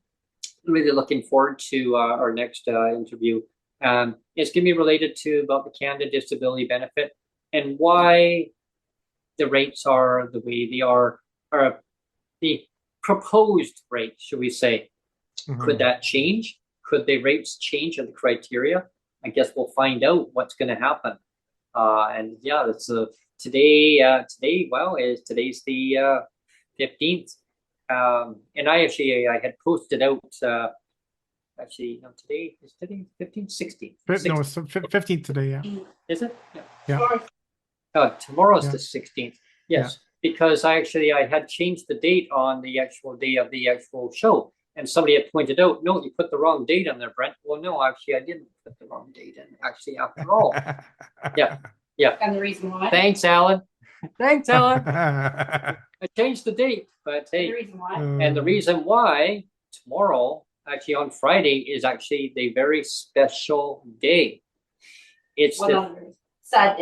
Really looking forward to our next interview. It's going to be related to about the Canada Disability Benefit and why the rates are the way they are, or the proposed rate, should we say. Could that change? Could the rates change and the criteria? I guess we'll find out what's going to happen. And yeah, it's today's the 15th. And I had posted out, today is today 15th, 16th. No, it's 15th today, yeah. Is it? Yeah. Tomorrow's the 16th. Yes, because I had changed the date on the actual day of the actual show. And somebody had pointed out, no, you put the wrong date on there, Brent. Well, no, actually, I didn't put the wrong date in, actually, after all. Yeah. And the reason why? Thanks, Alan. I changed the date, but hey. The reason why? And the reason why tomorrow, actually on Friday, is actually the very special day. It's the sad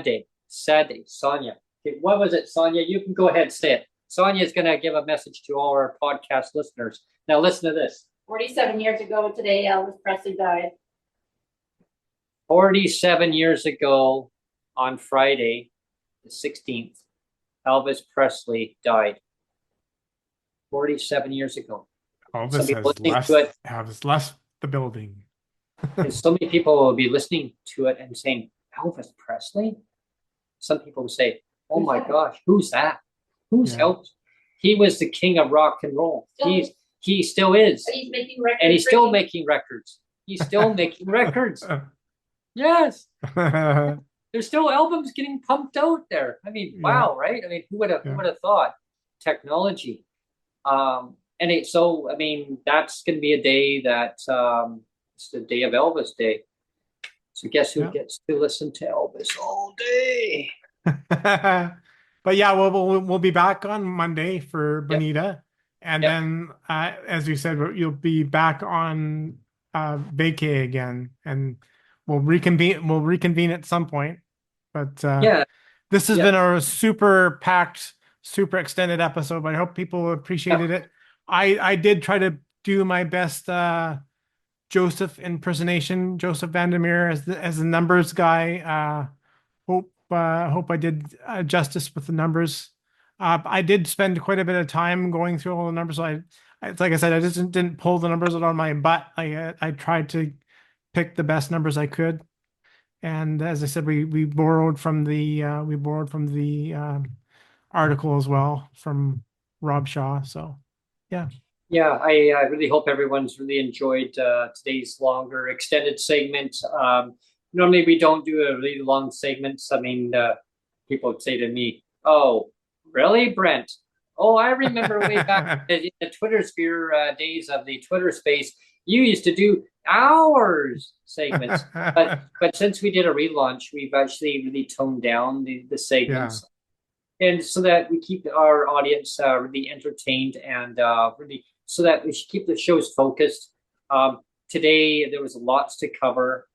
day. Sonia. Okay, what was it, Sonia? You can go ahead and say it. Sonia is going to give a message to all our podcast listeners. Now listen to this. 47 years ago today, Elvis Presley died. 47 years ago on Friday, the 16th, Elvis Presley died. 47 years ago. Elvis has left the building. And so many people will be listening to it and saying, Elvis Presley? Some people will say, oh my gosh, who's that? Who's Elvis? He was the king of rock and roll. He still is. But he's making records. And he's still making records. He's still making records. Yes. There's still albums getting pumped out there. I mean, wow, right? I mean, who would have thought? Technology. That's going to be a day that it's the day of Elvis Day. So guess who gets to listen to Elvis all day? But yeah, we'll be back on Monday for Bonita, and then as you said, you'll be back on vacay again, and we'll reconvene at some point. But this has been a super packed, super extended episode. But I hope people appreciated it. I did try to do my best Joseph impersonation, Joseph Vandermeer as the numbers guy. hope I did justice with the numbers. I did spend quite a bit of time going through all the numbers. So it's like I said, I just didn't pull the numbers out on my butt. I tried to pick the best numbers I could. And as I said, we borrowed from the article as well from Rob Shaw. So yeah. Yeah, I really hope everyone's really enjoyed today's longer extended segment. Normally we don't do a really long segments. I mean, people would say to me, "Oh, really, Brent? Oh, I remember way back in the Twitter sphere days of the Twitter space, you used to do hours segments." But since we did a relaunch, we've actually really toned down the segments. And so that we keep our audience really entertained and really so that we should keep the shows focused. Today there was lots to cover.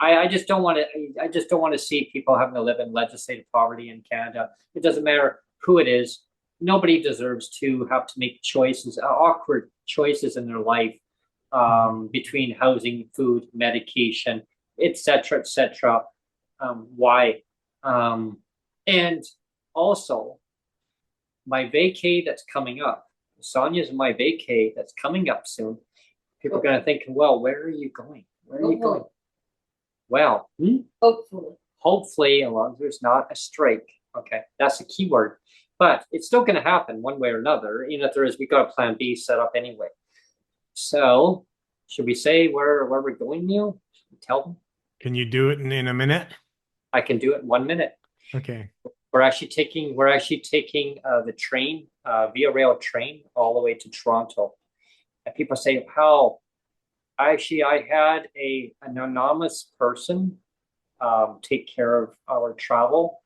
I just don't want to. I just don't want to see people having to live in legislative poverty in Canada. It doesn't matter who it is. Nobody deserves to have to make choices, awkward choices in their life between housing, food, medication, etc., etc. Why? And also, my vacay that's coming up. Sonia's my vacay that's coming up soon. People are going to think, well, where are you going? Where are you going? Well, hopefully, as long as there's not a strike. Okay, that's the key word. But it's still going to happen one way or another. Even if there is, we got a plan B set up anyway. So, should we say where we're going, Neil? Should we tell them? Can you do it in a minute? I can do it in 1 minute. Okay. We're actually taking the train, Via Rail train, all the way to Toronto. And people say, how? Actually, I had an anonymous person take care of our travel.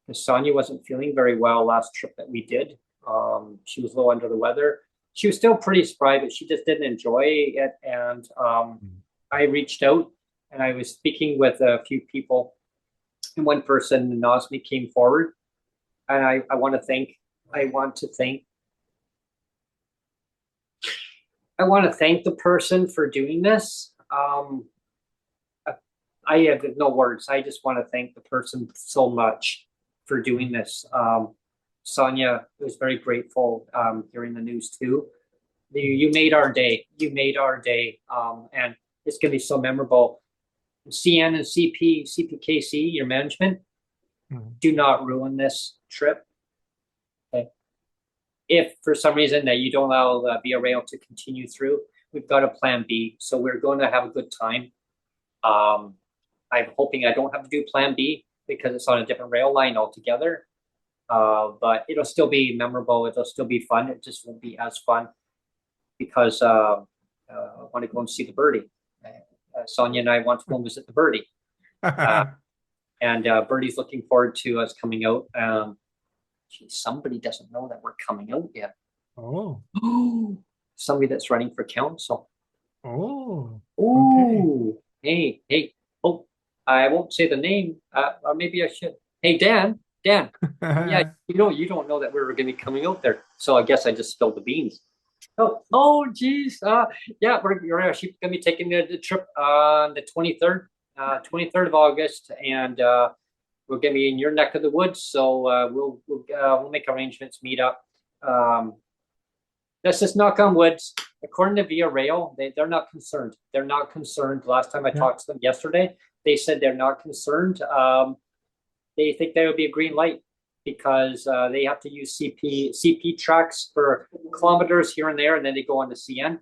Because Sonia wasn't feeling very well last trip that we did. She was a little under the weather. She was still pretty spry, but she just didn't enjoy it. And I reached out and I was speaking with a few people. And one person anonymously came forward, and I want to thank the person for doing this. I have no words. I just want to thank the person so much for doing this. Sonia was very grateful hearing the news too. You made our day. You made our day, and it's going to be so memorable. CN and CPKC, your management, do not ruin this trip. Okay. If for some reason that you don't allow Via Rail to continue through, we've got a plan B. So we're going to have a good time. I'm hoping I don't have to do plan B because it's on a different rail line altogether. But it'll still be memorable. It'll still be fun. It just won't be as fun because I want to go and see the birdie. Sonia and I want to go and visit the birdie. And Birdie's looking forward to us coming out. Somebody doesn't know that we're coming out yet. Oh. Somebody that's running for council. Oh. Okay. Hey. Oh, I won't say the name. Or maybe I should. Hey, Dan. Yeah, you don't know that we were going to be coming out there. So I guess I just spilled the beans. Geez. Yeah, we're actually going to be taking the trip on the 23rd of August, and we're going to be in your neck of the woods. So we'll make arrangements, meet up. Let's just knock on wood. According to Via Rail, they're not concerned. They're not concerned. Last time I talked to them yesterday, they said they're not concerned. They think there will be a green light because they have to use CP tracks for kilometers here and there, and then they go on to CN.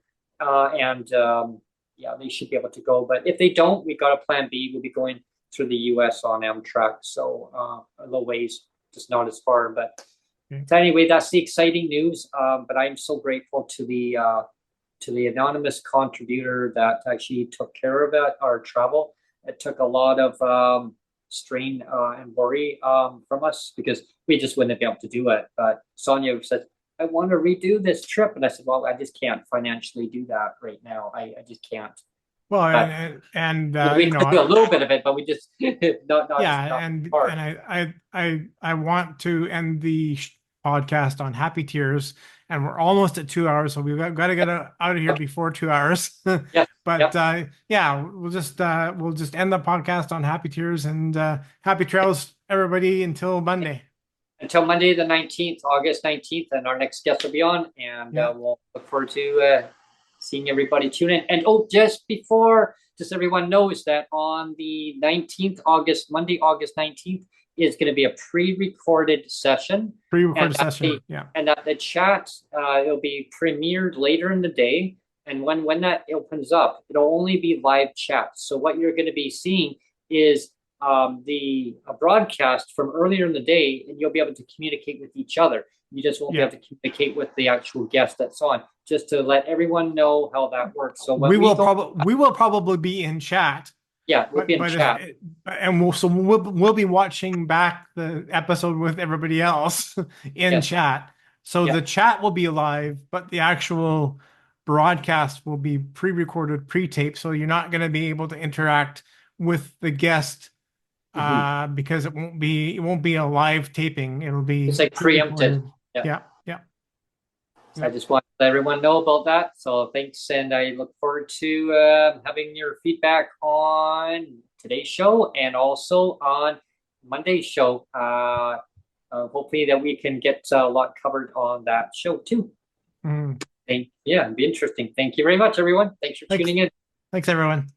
Yeah, they should be able to go. But if they don't, we've got a plan B. We'll be going through the US on Amtrak, so a little ways, just not as far. But anyway, that's the exciting news. But I'm so grateful to the anonymous contributor that actually took care of our travel. It took a lot of strain and worry from us because we just wouldn't be able to do it. But Sonia said, I want to redo this trip. And I said, well, I just can't financially do that right now. I just can't. Well, we could do a little bit of it, but we just not I want to end the podcast on happy tears, and we're almost at 2 hours, so we've got to get out of here before 2 hours. But we'll just end the podcast on happy tears and happy trails everybody until Monday. Until Monday, the 19th, August 19th, and our next guest will be on, and we'll look forward to seeing everybody tune in. And just everyone knows that on the 19th, Monday, August 19th, is going to be a pre-recorded session. Pre-recorded session, And that the chat, it'll be premiered later in the day. And when that opens up, it'll only be live chat. So what you're going to be seeing is the broadcast from earlier in the day, and you'll be able to communicate with each other. You just won't be able to communicate with the actual guest that's on. Just to let everyone know how that works. So we will probably be in chat. Yeah, we'll be in chat, and we'll be watching back the episode with everybody else in chat. So the chat will be live, but the actual broadcast will be pre-recorded, pre-taped. So you're not going to be able to interact with the guest because it won't be a live taping. It'll be it's like preempted. Yeah. I just want to let everyone know about that. So thanks, and I look forward to having your feedback on today's show and also on Monday's show. Hopefully that we can get a lot covered on that show too. It'd be interesting. Thank you very much, everyone. Thanks for tuning in. Thanks, everyone.